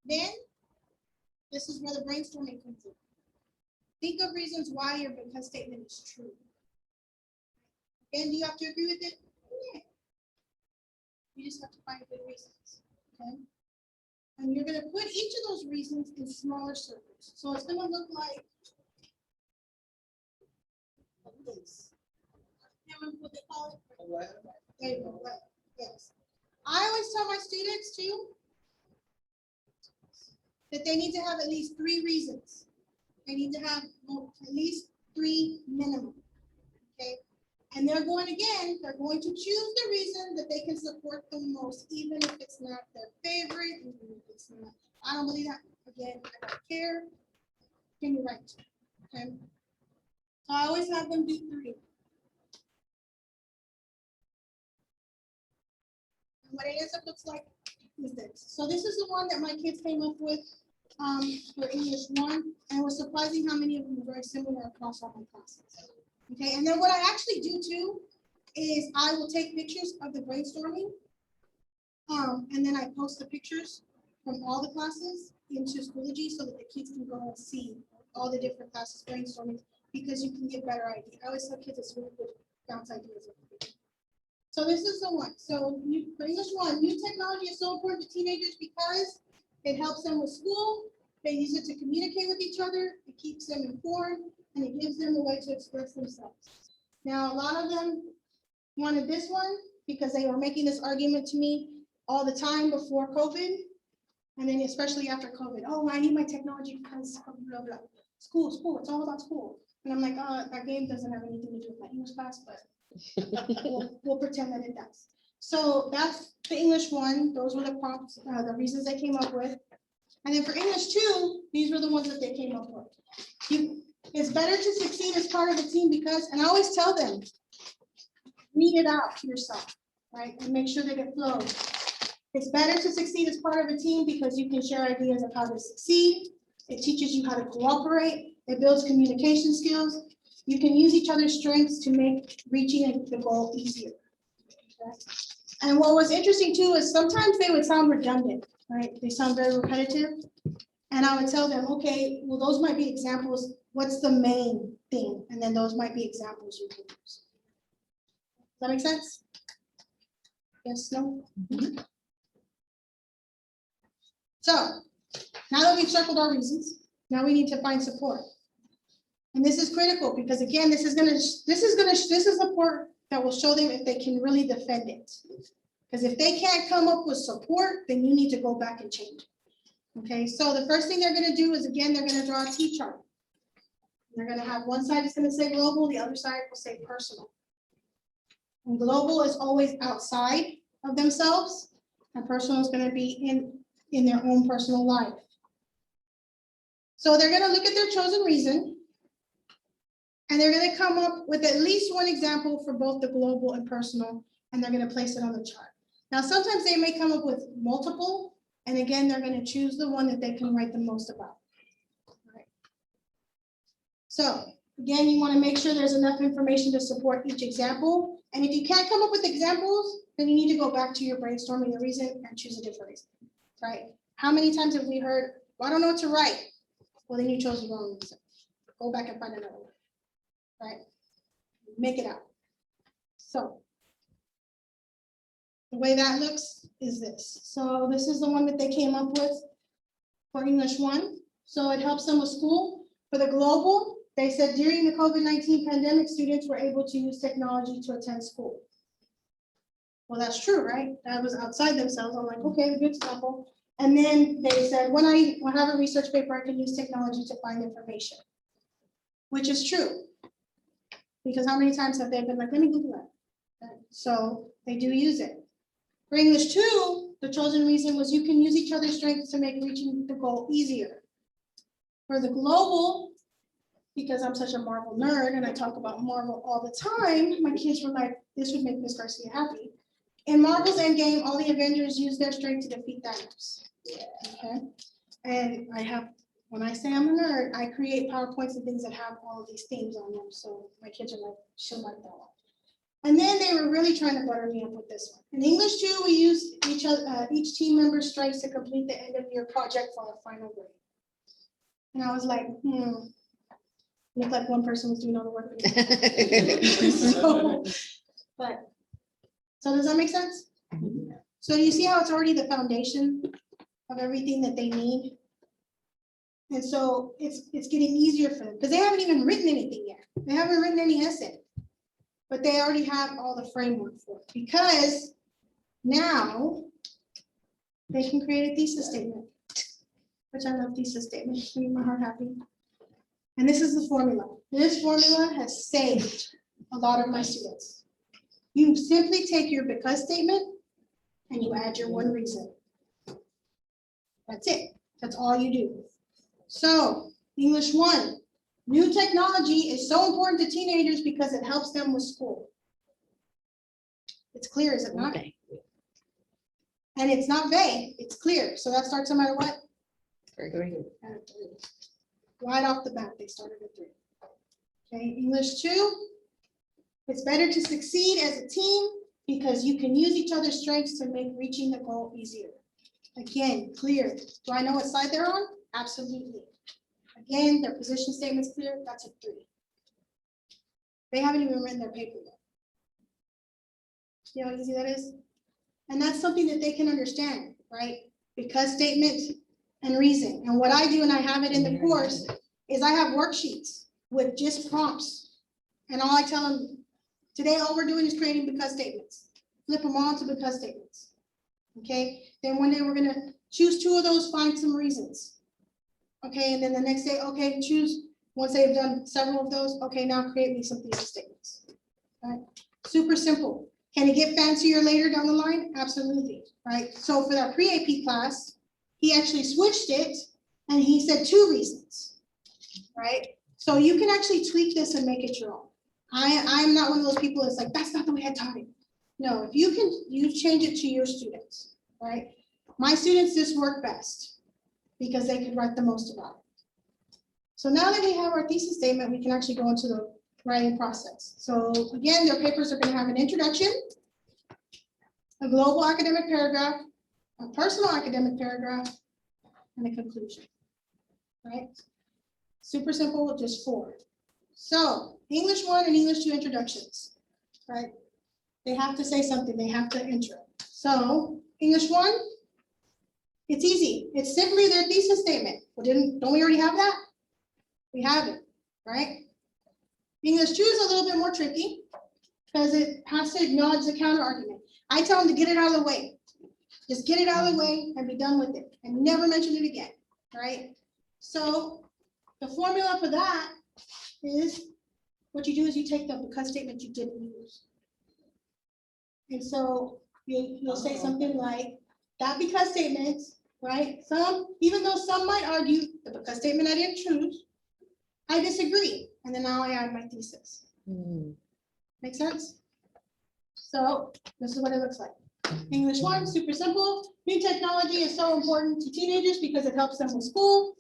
[SPEAKER 1] Then, this is where the brainstorming comes in. Think of reasons why your because statement is true. And do you have to agree with it? Yeah. You just have to find good reasons. Okay. And you're going to put each of those reasons in smaller circles. So it's going to look like this. Can't remember what they call it. There you go. Right. Yes. I always tell my students too that they need to have at least 3 reasons. They need to have at least 3 minimum. Okay. And they're going to choose the reason that they can support the most, even if it's not their favorite, even if it's not, I don't believe that. Again, I don't care. Can you write? Okay. So I always have them do 3. And what it ends up looks like is this. So this is the one that my kids came up with for English 1, and it was surprising how many of them are very similar across all my classes. Okay, and then what I actually do too is I will take pictures of the brainstorming, and then I post the pictures from all the classes into Schoology so that the kids can go and see all the different classes brainstorming, because you can get better ideas. I always tell kids it's really good to bounce ideas. So this is the one. So for English 1, new technology is so important to teenagers because it helps them with school. They use it to communicate with each other. It keeps them informed, and it gives them a way to express themselves. Now, a lot of them wanted this one because they were making this argument to me all the time before COVID. And then especially after COVID, oh, I need my technology because of blah, blah. School, it's all about school. And I'm like, that game doesn't have anything to do with my English class, but we'll pretend that it does. So that's the English 1. Those were the prompts, the reasons they came up with. And then for English 2, these were the ones that they came up with. It's better to succeed as part of a team because, and I always tell them, read it out to yourself, right? And make sure that it flows. It's better to succeed as part of a team because you can share ideas of how to succeed. It teaches you how to cooperate. It builds communication skills. You can use each other's strengths to make reaching the goal easier. Okay? And what was interesting too is sometimes they would sound redundant, right? They sound very repetitive. And I would tell them, okay, well, those might be examples. What's the main thing? And then those might be examples you can use. Does that make sense? Yes, no? Mm-hmm. So now that we've circled our reasons, now we need to find support. And this is critical because again, this is the part that will show them if they can really defend it. Because if they can't come up with support, then you need to go back and change it. Okay, so the first thing they're going to do is, again, they're going to draw a T-chart. They're going to have one side is going to say global, the other side will say personal. And global is always outside of themselves, and personal is going to be in their own personal life. So they're going to look at their chosen reason, and they're going to come up with at least one example for both the global and personal, and they're going to place it on the chart. Now, sometimes they may come up with multiple, and again, they're going to choose the one that they can write the most about. All right. So again, you want to make sure there's enough information to support each example. And if you can't come up with examples, then you need to go back to your brainstorming the reason and choose a different reason, right? How many times have we heard, well, I don't know what to write? Well, then you chose the wrong reason. Go back and find another one, right? Make it out. So the way that looks is this. So this is the one that they came up with for English 1. So it helps them with school. For the global, they said during the COVID-19 pandemic, students were able to use technology to attend school. Well, that's true, right? That was outside themselves. I'm like, okay, good example. And then they said, when I have a research paper, I can use technology to find information, which is true. Because how many times have they been like, let me Google that? Okay. So they do use it. For English 2, the chosen reason was you can use each other's strengths to make reaching the goal easier. For the global, because I'm such a Marvel nerd and I talk about Marvel all the time, my kids were like, this would make Miss Garcia happy. In Marvel's Endgame, all the Avengers use their strength to defeat Thanos. Yeah. Okay. And when I say I'm a nerd, I create PowerPoints and things that have all of these themes on them. So my kids are like, she'll like that one. And then they were really trying to butter me up with this one. In English 2, we use each team member's strengths to complete the end of year project for our final grade. And I was like, looked like one person was doing all the work. So does that make sense? Mm-hmm. So you see how it's already the foundation of everything that they need? And so it's getting easier for them because they haven't even written anything yet. They haven't written any essay. But they already have all the framework for it because now they can create a thesis statement, which I love thesis statements, make my heart happy. And this is the formula. This formula has saved a lot of my students. You simply take your because statement and you add your one reason. That's it. That's all you do. So English 1. New technology is so important to teenagers because it helps them with school. It's clear, is it not? Okay. And it's not vague, it's clear. So that starts no matter what? Very good. Right off the bat, they started at 3. Okay, English 2. It's better to succeed as a team because you can use each other's strengths to make reaching the goal easier. Again, clear. Do I know what side they're on? Absolutely. Again, their position statement's clear, that's a 3. They haven't even written their paper yet. See how easy that is? And that's something that they can understand, right? Because statement and reason. And what I do, and I have it in the course, is I have worksheets with just prompts. And all I tell them, today all we're doing is creating because statements. Flip them all to because statements. Okay, then one day we're gonna choose 2 of those, find some reasons. Okay, and then the next day, okay, choose, once they've done several of those, okay, now create me some thesis statements. Right? Super simple. Can it get fancier later down the line? Absolutely, right? So for that pre-AP class, he actually switched it and he said 2 reasons, right? So you can actually tweak this and make it your own. I'm not one of those people that's like, that's not the way I taught it. No, if you can, you change it to your students, right? My students, this work best because they could write the most about it. So now that we have our thesis statement, we can actually go into the writing process. So again, their papers are going to have an introduction, a global academic paragraph, a personal academic paragraph, and a conclusion, right? Super simple, just 4. So English 1 and English 2 introductions, right? They have to say something, they have to intro. So English 1, it's easy. It's simply their thesis statement. Well, don't we already have that? We have it, right? English 2 is a little bit more tricky because it has to acknowledge the counter argument. I tell them to get it out of the way. Just get it out of the way and be done with it and never mention it again, right? So the formula for that is what you do is you take the because statement you didn't use. And so you'll say something like that because statement, right? Even though some might argue the because statement I didn't choose, I disagree. And then now I add my thesis. Make sense? So this is what it looks like. English 1, super simple. New technology is so important to teenagers because it helps them with school.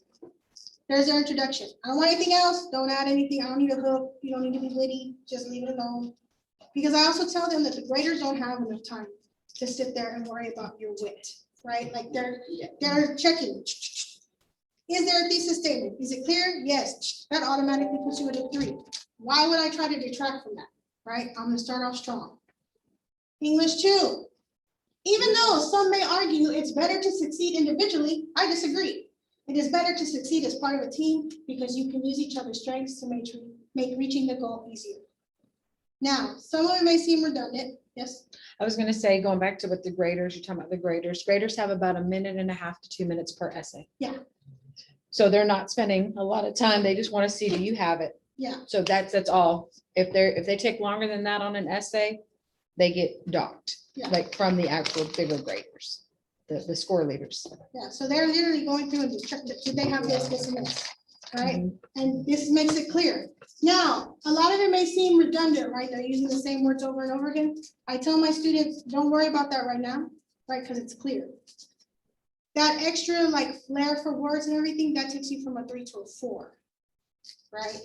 [SPEAKER 1] There's their introduction. I don't want anything else. Don't add anything. I don't need a hook. You don't need to be witty. Just leave it alone. Because I also tell them that the graders don't have enough time to sit there and worry about your wit, right? Like they're checking. Is there a thesis statement? Is it clear? Yes. That automatically puts you at a 3. Why would I try to detract from that, right? I'm going to start off strong. English 2. Even though some may argue it's better to succeed individually, I disagree. It is better to succeed as part of a team because you can use each other's strengths to make reaching the goal easier. Now, some of it may seem redundant. Yes?
[SPEAKER 4] I was going to say, going back to what the graders, you're talking about the graders. Graders have about 1.5 minutes to 2 minutes per essay.
[SPEAKER 1] Yeah.
[SPEAKER 4] So they're not spending a lot of time. They just want to see, do you have it?
[SPEAKER 1] Yeah.
[SPEAKER 4] So that's all. If they take longer than that on an essay, they get docked,
[SPEAKER 1] Yeah.
[SPEAKER 4] like from the actual bigger graders, the score leaders.
[SPEAKER 1] Yeah. So they're literally going through and just check, did they have this, this, and this, right? And this makes it clear. Now, a lot of it may seem redundant, right? They're using the same words over and over again. I tell my students, don't worry about that right now, right? Because it's clear. That extra like flair for words and everything, that takes you from a 3 to a 4, right?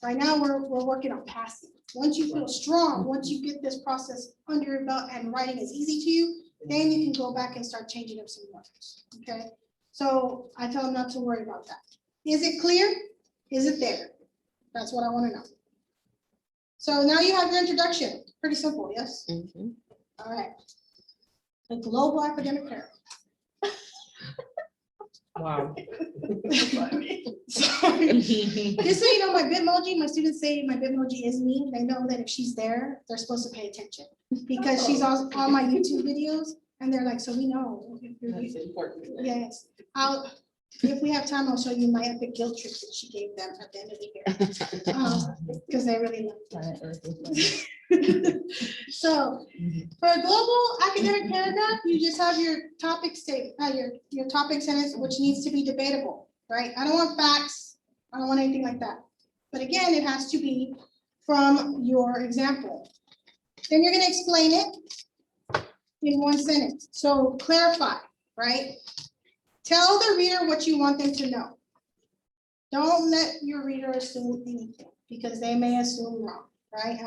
[SPEAKER 1] Right now, we're working on passing. Once you feel strong, once you get this process under your belt and writing is easy to you, then you can go back and start changing up some words, okay? So I tell them not to worry about that. Is it clear? Is it there? That's what I want to know. So now you have your introduction. Pretty simple, yes? All right. The global academic paradigm.
[SPEAKER 4] Wow.
[SPEAKER 1] Sorry. Just so you know, my Bitmoji, my students say my Bitmoji is me. They know that if she's there, they're supposed to pay attention because she's on my YouTube videos and they're like, so we know.
[SPEAKER 3] That's important.
[SPEAKER 1] Yes. If we have time, I'll show you my epic guilt trip that she gave them at the end of the year. Because they really loved it. So for a global academic paragraph, you just have your topic your topic sentence, which needs to be debatable, right? I don't want facts. I don't want anything like that. But again, it has to be from your example. Then you're going to explain it in one sentence. So clarify, right? Tell the reader what you want them to know. Don't let your reader assume anything because they may assume wrong, right?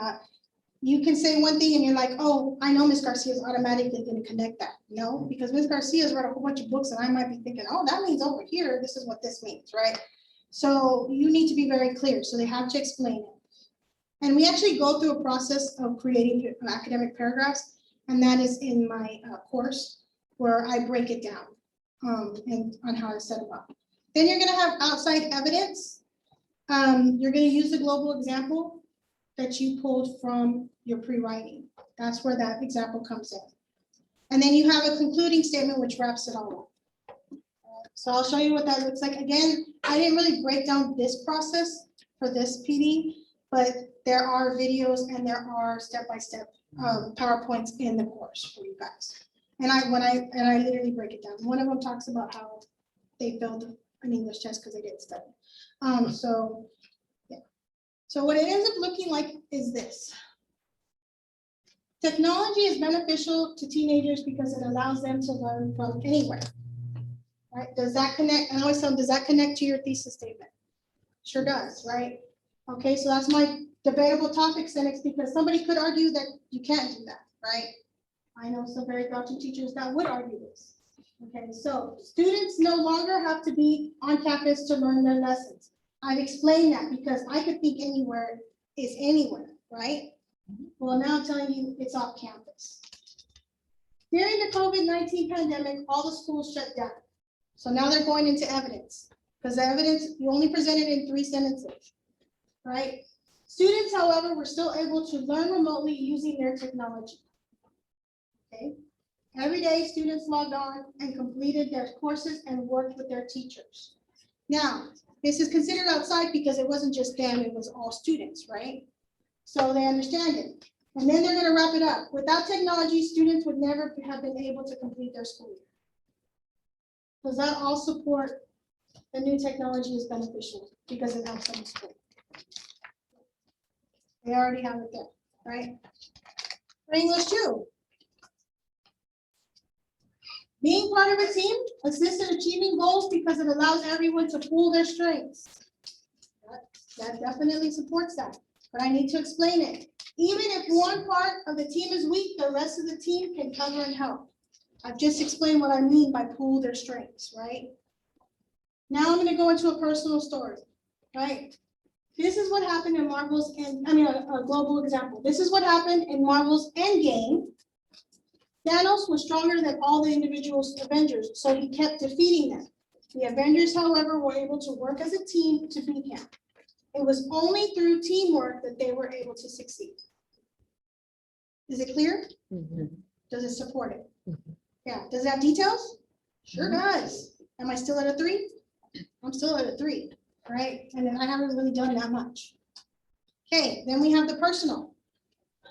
[SPEAKER 1] You can say one thing and you're like, oh, I know Ms. Garcia is automatically going to connect that. No, because Ms. Garcia has read a whole bunch of books and I might be thinking, oh, that means over here, this is what this means, right? So you need to be very clear, so they have to explain it. And we actually go through a process of creating academic paragraphs, and that is in my course where I break it down and on how to set them up. Then you're gonna have outside evidence. You're gonna use the global example that you pulled from your pre-writing. That's where that example comes in. And then you have a concluding statement which wraps it all up. So I'll show you what that looks like. Again, I didn't really break down this process for this PD, but there are videos and there are step-by-step PowerPoints in the course for you guys. And I literally break it down. One of them talks about how they failed an English test because they didn't study. So yeah. So what it ends up looking like is this. Technology is beneficial to teenagers because it allows them to learn from anywhere. Right? Does that connect? I always tell them, does that connect to your thesis statement? Sure does, right? Okay, so that's my debatable topics sentence because somebody could argue that you can't do that, right? I know some very grouchy teachers that would argue this. Okay, so students no longer have to be on campus to learn their lessons. I've explained that because I could think anywhere is anywhere, right? Well, now I'm telling you it's off campus. During the COVID-19 pandemic, all the schools shut down. So now they're going into evidence because the evidence you only presented in 3 sentences, right? Students, however, were still able to learn remotely using their technology. Okay. Every day, students logged on and completed their courses and worked with their teachers. Now, this is considered outside because it wasn't just them, it was all students, right? So they understand it. And then they're going to wrap it up. Without technology, students would never have been able to complete their school year. Does that all support the new technology is beneficial because it helps them in school? They already have it there, right? For English too. Being part of a team assists in achieving goals because it allows everyone to pool their strengths. That definitely supports that, but I need to explain it. Even if one part of the team is weak, the rest of the team can cover and help. I've just explained what I mean by pool their strengths, right? Now I'm going to go into a personal story, right? This is what happened in Marvel's, and I mean a global example. This is what happened in Marvel's Endgame. Thanos was stronger than all the individual Avengers, so he kept defeating them. The Avengers, however, were able to work as a team to beat him. It was only through teamwork that they were able to succeed. Is it clear?
[SPEAKER 4] Mhm.
[SPEAKER 1] Does it support it? Yeah. Does it have details? Sure does. Am I still at a 3? I'm still at a 3, right? And I haven't really done that much. Okay, then we have the personal.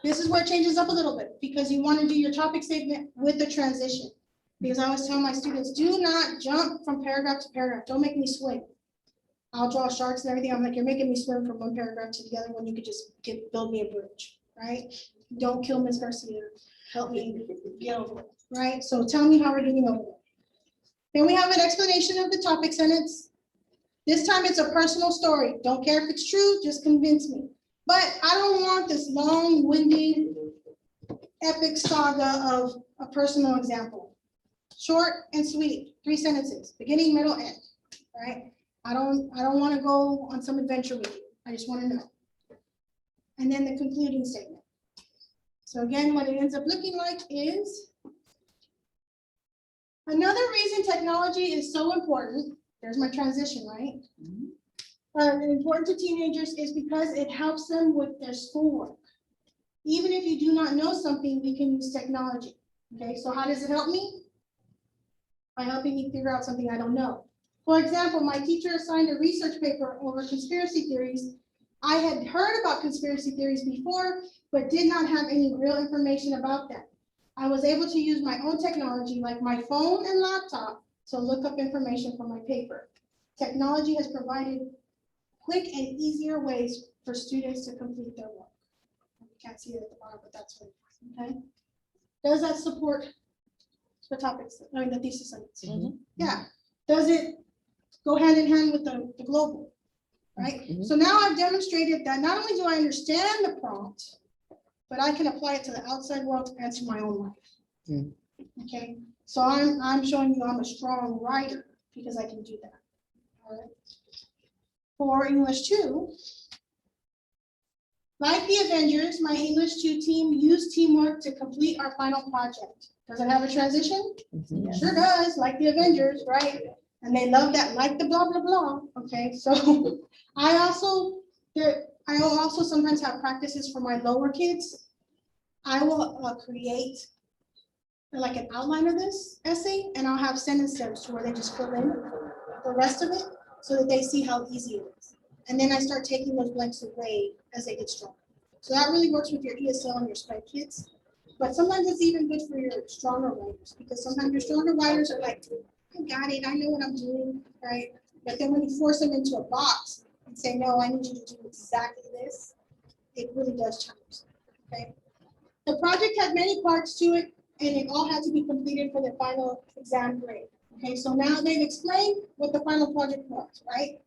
[SPEAKER 1] This is where it changes up a little bit because you want to do your topic statement with the transition. Because I always tell my students, do not jump from paragraph to paragraph. Don't make me swim. I'll draw sharks and everything. I'm like, you're making me swim from one paragraph to the other when you could just build me a bridge, right? Don't kill Miss Garcia. Help me get over it, right? So tell me how we're getting over it. Then we have an explanation of the topic sentence. This time it's a personal story. Don't care if it's true, just convince me. But I don't want this long-winded epic saga of a personal example. Short and sweet, 3 sentences, beginning, middle, end, right? I don't want to go on some adventure with you. I just want to know. And then the concluding statement. So again, what it ends up looking like is another reason technology is so important. There's my transition, right? Important to teenagers is because it helps them with their schoolwork. Even if you do not know something, we can use technology. Okay, so how does it help me? By helping me figure out something I don't know. For example, my teacher assigned a research paper over conspiracy theories. I had heard about conspiracy theories before, but did not have any real information about them. I was able to use my own technology, like my phone and laptop, to look up information for my paper. Technology has provided quick and easier ways for students to complete their work. You can't see it at the bottom, but that's what it is, okay? Does that support the topics, I mean, the thesis sentence? Yeah. Does it go hand in hand with the global, right? So now I've demonstrated that not only do I understand the prompt, but I can apply it to the outside world and to my own life. Okay, so I'm showing you I'm a strong writer because I can do that. All right. For English 2, like the Avengers, my English 2 team used teamwork to complete our final project. Does it have a transition? Sure does, like the Avengers, right? And they love that, like the blah, blah, blah. Okay, so I also sometimes have practices for my lower kids. I will create like an outline of this essay, and I'll have sentence stems where they just fill in the rest of it so that they see how easy it is. And then I start taking those blanks away as they get stronger. So that really works with your ESL and your SPED kids. But sometimes it's even good for your stronger writers, because sometimes your stronger writers are like, I got it, I know what I'm doing, right? But then when you force them into a box and say, no, I need you to do exactly this, it really does challenge them, okay? The project had many parts to it, and it all had to be completed for the final exam grade. Okay, so now they've explained what the final project was, right?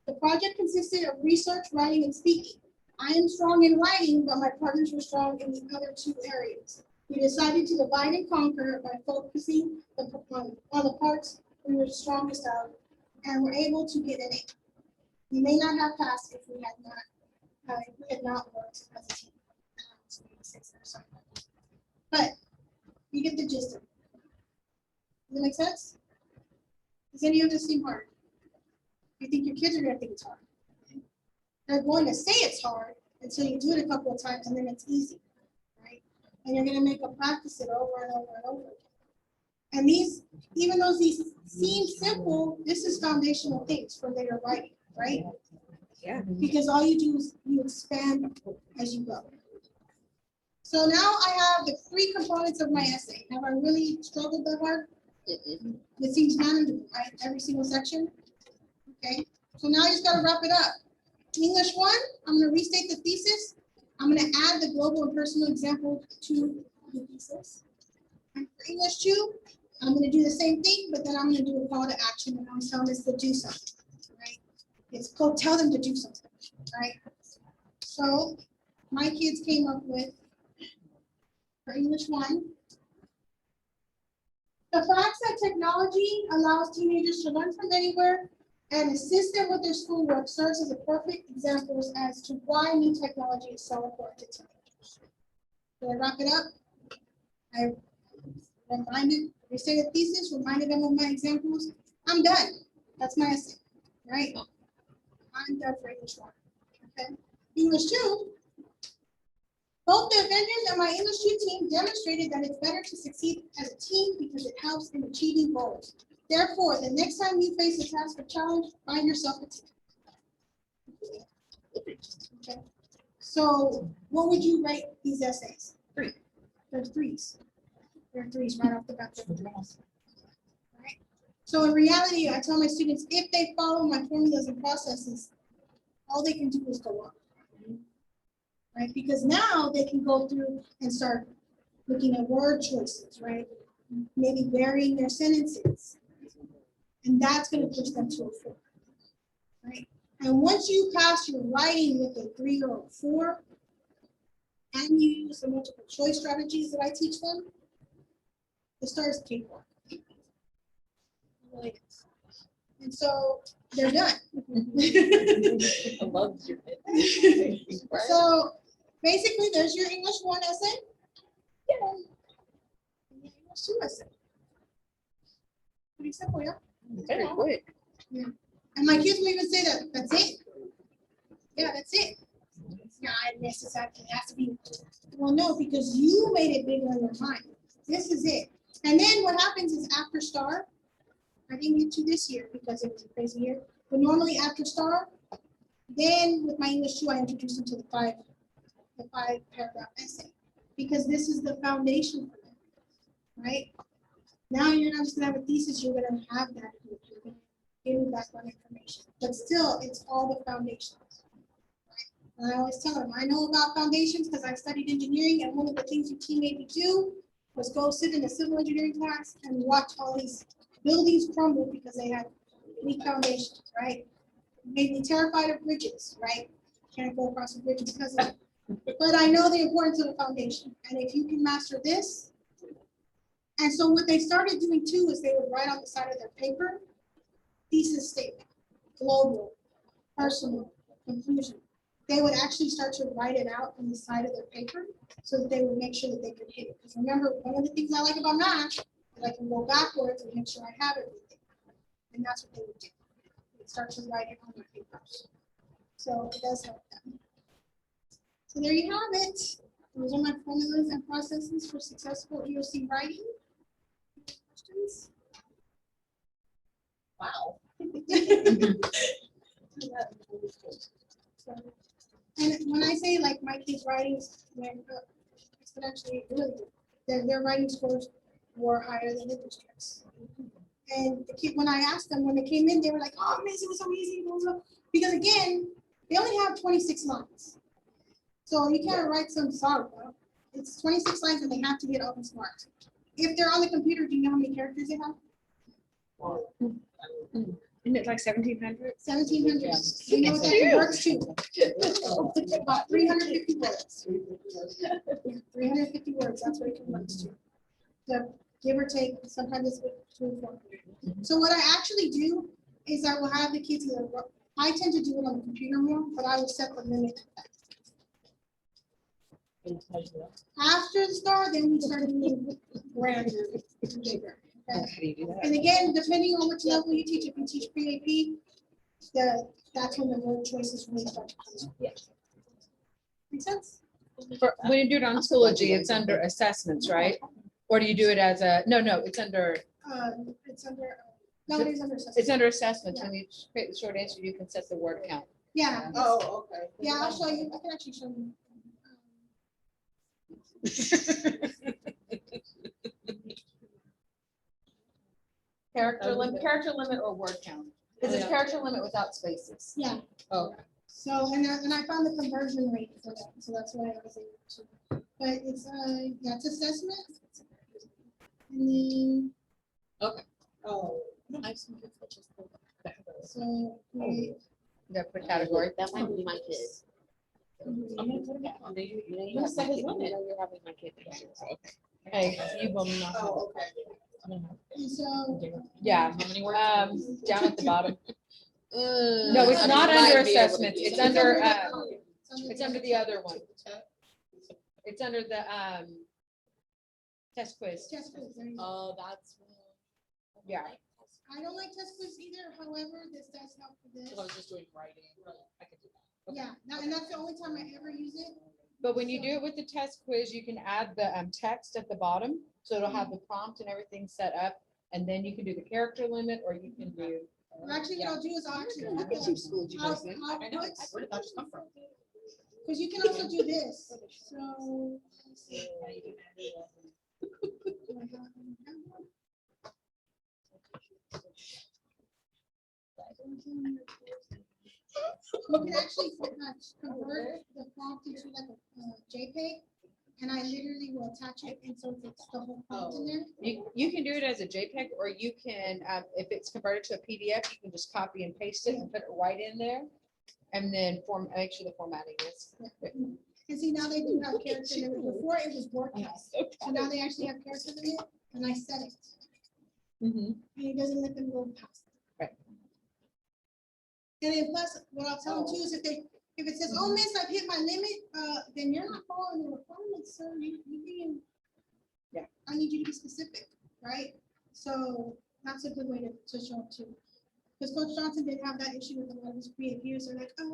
[SPEAKER 1] The project consisted of research, writing, and speaking. I am strong in writing, but my partners were strong in the other two areas. We decided to divide and conquer by focusing on the parts we were strongest of, and were able to get an A. We may not have passed if we had not worked as a team. But you get the gist of it. Does that make sense? Does any of this seem hard? You think your kids are going to think it's hard? They're going to say it's hard until you do it a couple of times, and then it's easy, right? And you're going to make them practice it over and over and over again. And these, even though these seem simple, this is foundational things for later writing, right?
[SPEAKER 4] Yeah.
[SPEAKER 1] Because all you do is you expand as you go. So now I have the 3 components of my essay. Have I really struggled that hard? It seems manageable, right? Every single section. Okay. So now you just got to wrap it up. English 1, I'm going to restate the thesis. I'm going to add the global and personal example to the thesis. And for English 2, I'm going to do the same thing, but then I'm going to do a call to action, and I'm telling us to do something, right? It's called tell them to do something, right? So my kids came up with, for English 1, the fact that technology allows teenagers to learn from anywhere and assist them with their schoolwork serves as a perfect example as to why new technology is so important to teenagers. So I wrap it up. I restated thesis, reminded them of my examples. I'm done. That's my essay, right? I'm done for English 1. Okay. English 2. Both the Avengers and my English 2 team demonstrated that it's better to succeed as a team because it helps in achieving goals. Therefore, the next time you face a task or challenge, find yourself a team. Okay. So, what would you rate these essays?
[SPEAKER 4] 3.
[SPEAKER 1] They're 3s. They're 3s right off the bat. Right. So, in reality, I tell my students if they follow my formulas and processes, all they can do is go up. Right? Because now they can go through and start looking at word choices, right? Maybe varying their sentences. And that's going to push them to a 4, right? And once you pass your writing with a 3 or a 4, and you use the multiple choice strategies that I teach them, the STAAR is cakewalk. Really is. And so they're done.
[SPEAKER 2] I love your
[SPEAKER 1] So basically, there's your English 1 essay. And your English 2 essay. Pretty simple, yeah?
[SPEAKER 4] Very quick.
[SPEAKER 1] Yeah. And my kids will even say that. That's it. Yeah, that's it. Not necessarily. It has to be. Well, no, because you made it bigger in your mind. This is it. And then what happens is after STAAR, I didn't get to this year because it was a crazy year. But normally after STAAR, then with my English 2, I introduce them to the 5 paragraph essay, because this is the foundation for them, right? Now you're not just gonna have a thesis, you're gonna have that in background information, but still it's all the foundations. Right? And I always tell them, I know about foundations because I studied engineering, and one of the things your team made me do was go sit in a civil engineering class and watch all these buildings crumble because they had weak foundations, right? Made me terrified of bridges, right? Can't go across a bridge because of it. But I know the importance of the foundation. And if you can master this, and so what they started doing too is they would write on the side of their paper, thesis statement, global, personal, conclusion. They would actually start to write it out on the side of their paper so that they would make sure that they could hit it. Because remember, one of the things I like about math is I can go backwards and make sure I have everything. And that's what they would do. They'd start to write it on their papers. So it does help them. So there you have it. Those are my formulas and processes for successful EOC writing. Questions?
[SPEAKER 3] Wow.
[SPEAKER 1] So, and when I say like my kids' writing went up exponentially, really good. Their writing scores were higher than the districts. And the kid, when I asked them, when they came in, they were like, "Oh, Miss, it was so easy." Blah, blah. Because again, they only have 26 lines. So you can't write some sorrow. It's 26 lines and they have to get all these marks. If they're on the computer, do you know how many characters they have?
[SPEAKER 4] Isn't it like 1,700?
[SPEAKER 1] 1,700.
[SPEAKER 4] Yeah.
[SPEAKER 1] You know what that converts to? About 350 words. 350 words, that's what it converts to. So give or take, sometimes it's between 400. So what I actually do is I will have the kids, I tend to do it on the computer more, but I will set the limit at that. After the STAAR, then we start doing grander, bigger. Okay?
[SPEAKER 4] How do you do that?
[SPEAKER 1] And again, depending on which level you teach, if you teach pre-AP, that's when the word choices really start to come.
[SPEAKER 4] Yeah.
[SPEAKER 1] Make sense?
[SPEAKER 4] When you do it on Schoology, it's under assessments, right? Or do you do it as a, no, it's under,
[SPEAKER 1] It's under, no, it is under assessment.
[SPEAKER 4] it's under assessments. When you create the short answer, you can set the word count.
[SPEAKER 1] Yeah.
[SPEAKER 3] Oh, okay.
[SPEAKER 1] Yeah, I'll show you. I can actually show you.
[SPEAKER 4] Character limit or word count? Because it's character limit without spaces.
[SPEAKER 1] Yeah.
[SPEAKER 4] Oh.
[SPEAKER 1] So, and I found the conversion rate for that, so that's why I was able to. But it's, yeah, it's assessment. And then,
[SPEAKER 3] Oh.
[SPEAKER 1] so, we,
[SPEAKER 4] You got to put category.
[SPEAKER 5] That might be my kid.
[SPEAKER 1] mhm.
[SPEAKER 5] I'm gonna put it down. You
[SPEAKER 4] What's
[SPEAKER 5] set
[SPEAKER 4] that?
[SPEAKER 5] his limit. You're having my kid. next year, so, okay.
[SPEAKER 4] Hey, you will not.
[SPEAKER 3] Oh, okay.
[SPEAKER 1] And so.
[SPEAKER 4] Yeah,
[SPEAKER 5] How many words?
[SPEAKER 4] down at the bottom.
[SPEAKER 5] No,
[SPEAKER 4] No, it's not under assessments. It's under, it's under the other one. It's under the, test quiz.
[SPEAKER 1] Test quiz, there you go.
[SPEAKER 5] Oh, that's.
[SPEAKER 4] Yeah.
[SPEAKER 1] I don't like test quiz either, however, this does help for this.
[SPEAKER 5] Because I was just doing writing. I could do that. Okay.
[SPEAKER 1] Yeah, and that's the only time I ever use it.
[SPEAKER 4] But when you do it with the test quiz, you can add the text at the bottom. So it'll have the prompt and everything set up. And then you can do the character limit, or you can do.
[SPEAKER 1] Well, actually, what I'll do is I'll actually.
[SPEAKER 5] Look at you, school.
[SPEAKER 1] I'll
[SPEAKER 5] I know.
[SPEAKER 1] put-
[SPEAKER 5] Where did that just come from?
[SPEAKER 1] Because you can also do this, so. let's see. You can actually convert the prompt into like a JPEG, and I literally will attach it, and so it's the whole prompt in there.
[SPEAKER 4] You can do it as a JPEG, or you can, if it's converted to a PDF, you can just copy and paste it and put it right in there. And then make sure the formatting is.
[SPEAKER 1] And see, now they do have character limit. Before it was word count, so now they actually have character limit, and I set it,
[SPEAKER 4] Mhm.
[SPEAKER 1] and it doesn't let them go past.
[SPEAKER 4] Right.
[SPEAKER 1] And then plus, what I'll tell them too is if it says, "Oh, miss, I've hit my limit," then you're not following the requirements, sir. You being.
[SPEAKER 4] Yeah.
[SPEAKER 1] I need you to be specific, right? So that's a good way to show it too. Because Coach Johnson did have that issue with a lot of his pre-APs. They're like, I'm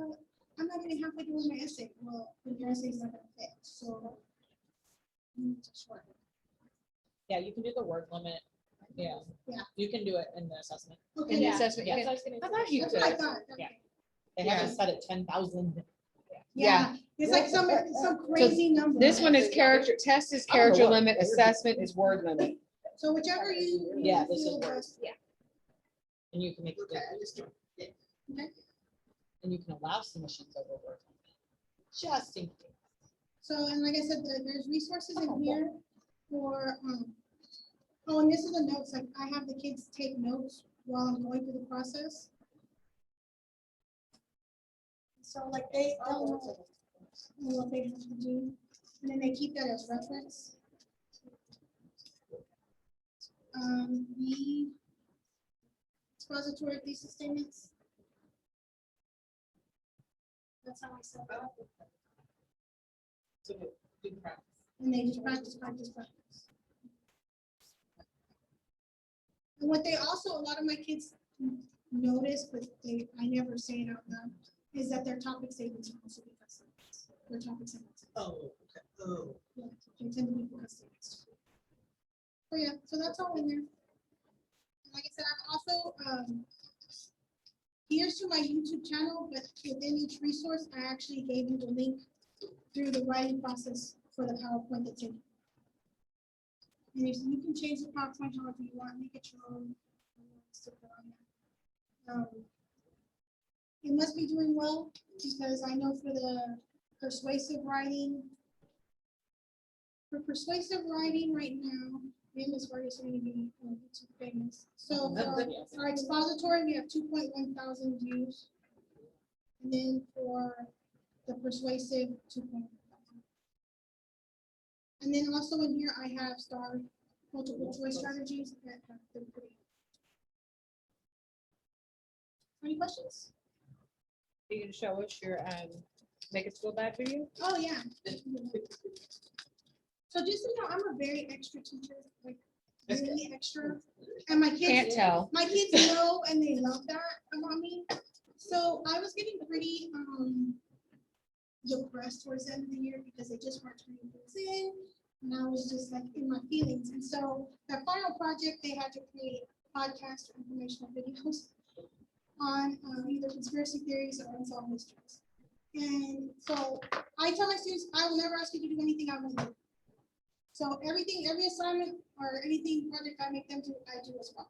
[SPEAKER 1] not even halfway through my essay. Well, then your essay is not gonna fit, so. you need to shorten it.
[SPEAKER 5] Yeah, you can do the word limit. Yeah.
[SPEAKER 1] Yeah.
[SPEAKER 5] You can do it in the assessment.
[SPEAKER 1] Okay,
[SPEAKER 4] In the
[SPEAKER 1] yeah,
[SPEAKER 4] assessment,
[SPEAKER 5] Yeah.
[SPEAKER 4] you
[SPEAKER 5] That's
[SPEAKER 4] can-
[SPEAKER 5] what I was
[SPEAKER 4] I thought you
[SPEAKER 1] that's what I
[SPEAKER 4] could.
[SPEAKER 1] thought.
[SPEAKER 5] Yeah.
[SPEAKER 1] Okay.
[SPEAKER 5] They
[SPEAKER 4] Yeah.
[SPEAKER 5] have it set at 10,000.
[SPEAKER 1] Yeah, it's like some crazy number.
[SPEAKER 4] This one is character, test is
[SPEAKER 5] I don't know
[SPEAKER 4] character
[SPEAKER 5] what-
[SPEAKER 4] limit, assessment is word limit.
[SPEAKER 1] So whichever you.
[SPEAKER 5] Yeah, this is
[SPEAKER 1] feel
[SPEAKER 5] word.
[SPEAKER 1] best.
[SPEAKER 5] And you can make it
[SPEAKER 3] Okay, I
[SPEAKER 5] big.
[SPEAKER 3] just.
[SPEAKER 1] Okay.
[SPEAKER 5] And you can allow submissions over word limit. Just in case.
[SPEAKER 1] So, and like I said, there's resources in here for, oh, and this is the notes, like I have the kids take notes while I'm going through the process. So like they'll know what they have to do, and then they keep that as reference. The expository thesis statements. That's how I set it up.
[SPEAKER 3] So do practice.
[SPEAKER 1] And they just practice. And what they also, a lot of my kids notice, but I never say it out loud, is that their topic statements are also because their topic statements.
[SPEAKER 3] Oh, okay. Oh.
[SPEAKER 1] Yeah, they tend to be because statements. So yeah, so that's all in there. Like I said, I'm also, here's to my YouTube channel, but within each resource, I actually gave you the link through the writing process for the PowerPoint that's in. And you can change the PowerPoint however you want, make it your own. Stick it on there. It must be doing well because I know for the persuasive writing, right now, Ms. Vargas is going to be YouTube famous. So for our expository, we have 2.1 thousand views. And then for the persuasive, 2.1 thousand. And then also in here, I have STAAR multiple choice strategies that have been pretty. Any questions?
[SPEAKER 4] Are you gonna show us your, make it feel bad for you?
[SPEAKER 1] Oh, yeah. So just so you know, I'm a very extra teacher, like really extra. And my
[SPEAKER 4] Can't
[SPEAKER 1] kids,
[SPEAKER 4] tell.
[SPEAKER 1] know and they love that about me. So I was getting pretty depressed towards the end of the year because they just weren't turning things in. And I was just like in my feelings. And so that final project, they had to create podcast or informational videos on either conspiracy theories or unsolved mysteries. And so I tell my students, I will never ask you to do anything I won't do. So every assignment or anything project I make them do, I do as well,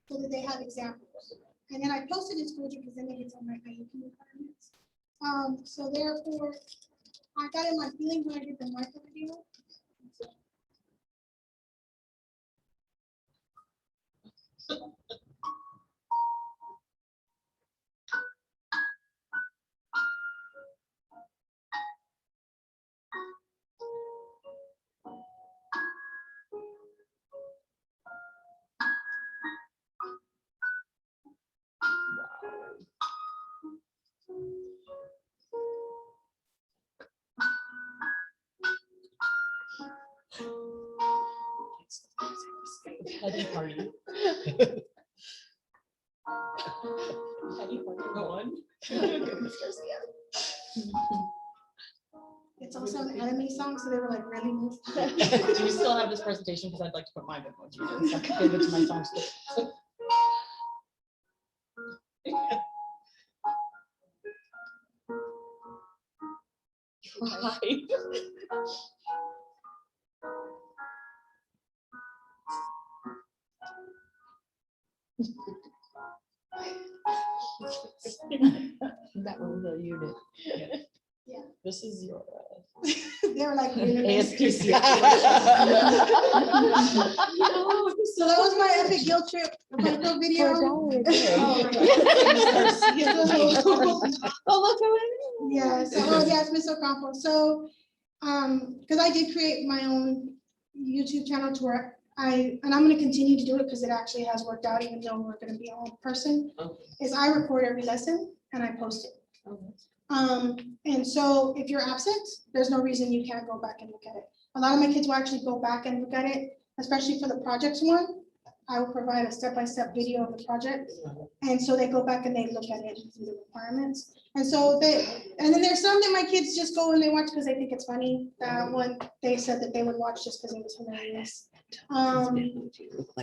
[SPEAKER 1] so that they have examples. And then I posted it to because then it gets on my IEP requirements. So therefore, I got in my feelings when I did the Martha video.
[SPEAKER 5] Petty party. Petty party one. Goodness, Garcia.
[SPEAKER 1] It's also an anime song, so they were like really moved.
[SPEAKER 5] Do you still have this presentation? Because I'd like to put mine in once you do. So I can give it to my songs.
[SPEAKER 4] That one will unit.
[SPEAKER 1] Yeah.
[SPEAKER 5] This is your
[SPEAKER 1] They were like really
[SPEAKER 5] ASPC.
[SPEAKER 1] So that was my epic guilt trip the video.
[SPEAKER 4] Oh, look who it is.
[SPEAKER 1] Yeah, so yes, Miss Ocampo. So because I did create my own YouTube channel to where and I'm going to continue to do it because it actually has worked out, even though we're going to be all in person, is I record every lesson and I post it. And so if you're absent, there's no reason you can't go back and look at it. A lot of my kids will actually go back and look at it, especially for the projects one. I will provide a step-by-step video of the project. And so they go back and they look at it through the requirements. And so and then there's some that my kids just go and they watch because they think it's funny. That one, they said that they would watch just because it was hilarious. And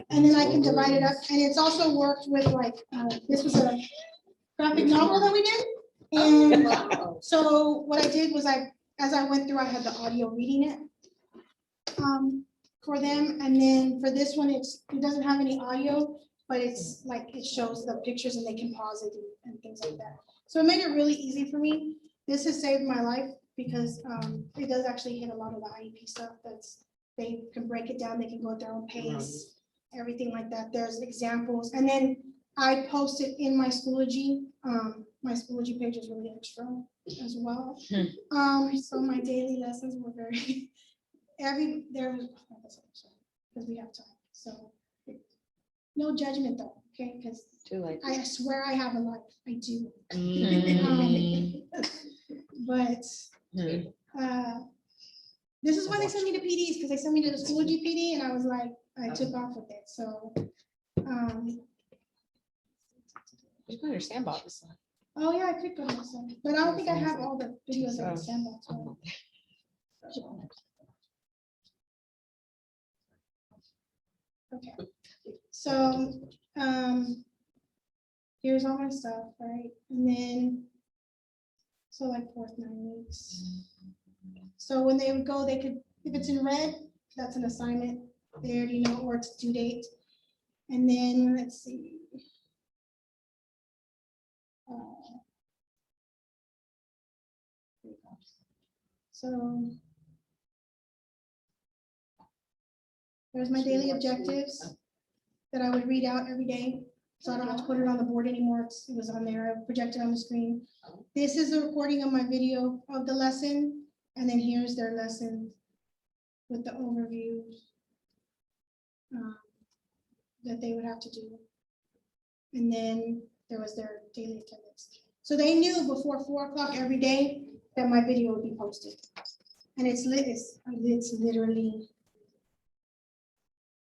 [SPEAKER 1] then I can divide it up. And it's also worked with like, this was a graphic novel that we did. And so what I did was as I went through, I had the audio reading it for them. And then for this one, it doesn't have any audio, but it's like, it shows the pictures and they can pause it and things like that. So it made it really easy for me. This has saved my life because it does actually hit a lot of the IEP stuff. They can break it down, they can go at their own pace, everything like that. There's examples. And then I post it in my Schoology. My Schoology page is really extra as well. So my daily lessons were very, because we have time. So no judgment though, okay? Because
[SPEAKER 4] Too late.
[SPEAKER 1] I swear I have a life. I do. But this is why they sent me to PDs, because they sent me to the school GPD, and I was like, I took off with it, so.
[SPEAKER 4] You can understand Bob's.
[SPEAKER 1] Oh, yeah, I could go to some, but I don't think I have all the videos of the sandbox. one. Okay, so, here's all my stuff, right? And then, so like 4th 9 weeks. So when they would go, they could, if it's in red, that's an assignment. They already know, or it's due date. And then, let's see. Here we go. So there's my daily objectives that I would read out every day. So I don't have to put it on the board anymore. It was on there, projected on the screen. This is a recording of my video of the lesson. And then here's their lesson with the overview that they would have to do. And then there was their daily attendance. So they knew before 4 o'clock every day that my video would be posted. And it's literally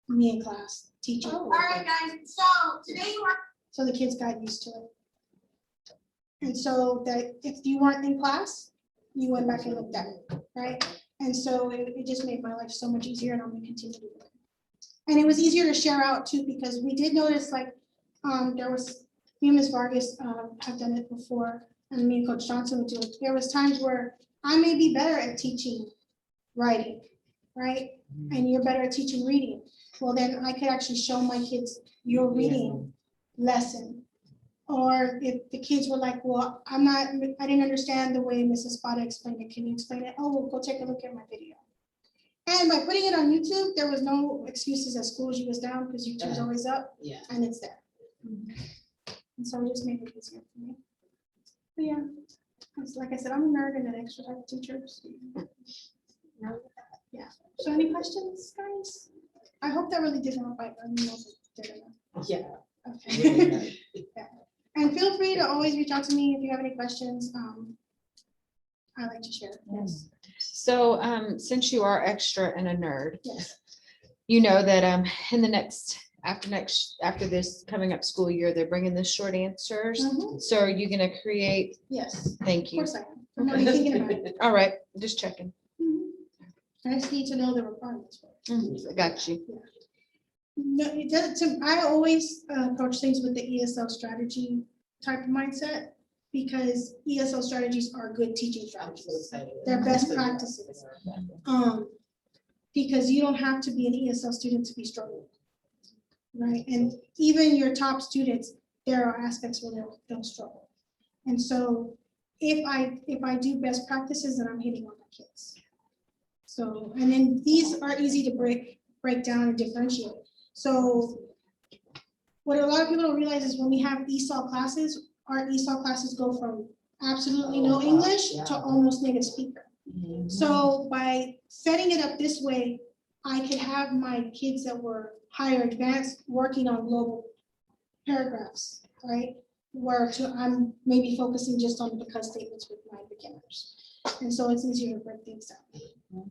[SPEAKER 1] me in class teaching.
[SPEAKER 2] Oh,
[SPEAKER 1] All
[SPEAKER 2] okay.
[SPEAKER 1] right, guys, so today you are. So the kids got used to it. And so that if you weren't in class, you went back and looked at it, right? And so it just made my life so much easier, and I'm gonna continue to do it. And it was easier to share out too, because we did notice like, there was, me and Ms. Vargas have done it before, and me and Coach Johnson would do it. There was times where I may be better at teaching writing, right? And you're better at teaching reading. Well, then I could actually show my kids your reading lesson. Or if the kids were like, well, I didn't understand the way Mrs. Spada explained it. Can you explain it? Oh, well, go take a look at my video. And by putting it on YouTube, there was no excuses at school. She was down because YouTube is always up.
[SPEAKER 3] Yeah.
[SPEAKER 1] And it's there. And so it just made it easier for me. But yeah, it's like I said, I'm a nerd and an extra type of teacher. So, yeah. So any questions, guys? I hope that really did help. I don't know if it did or not.
[SPEAKER 3] Yeah.
[SPEAKER 1] Okay. Yeah. And feel free to always reach out to me if you have any questions. I like to share. Yes.
[SPEAKER 4] So since you are extra and a nerd,
[SPEAKER 1] Yes.
[SPEAKER 4] you know that in the after this coming up school year, they're bringing the short answers.
[SPEAKER 1] Mhm.
[SPEAKER 4] So are you gonna create?
[SPEAKER 1] Yes.
[SPEAKER 4] Thank
[SPEAKER 1] Of
[SPEAKER 4] you.
[SPEAKER 1] course I am. I'm already thinking about it.
[SPEAKER 4] All right, just checking.
[SPEAKER 1] Mhm. I just need to know the requirements. For it.
[SPEAKER 4] Got you.
[SPEAKER 1] No, it doesn't. I always approach things with the ESL strategy type of mindset, because ESL strategies are good teaching strategies. They're best practices. Because you don't have to be an ESL student to be struggling. Right, and even your top students, there are aspects where they'll struggle. And so if I do best practices, then I'm hitting on my kids. So, and then these are easy to break down and differentiate. So what a lot of people don't realize is when we have ESOL classes, our ESOL classes go from absolutely no English to almost native speaker. So by setting it up this way, I could have my kids that were higher advanced working on global paragraphs, right? Where I'm maybe focusing just on the because statements with my beginners. And so it's easier to break things down.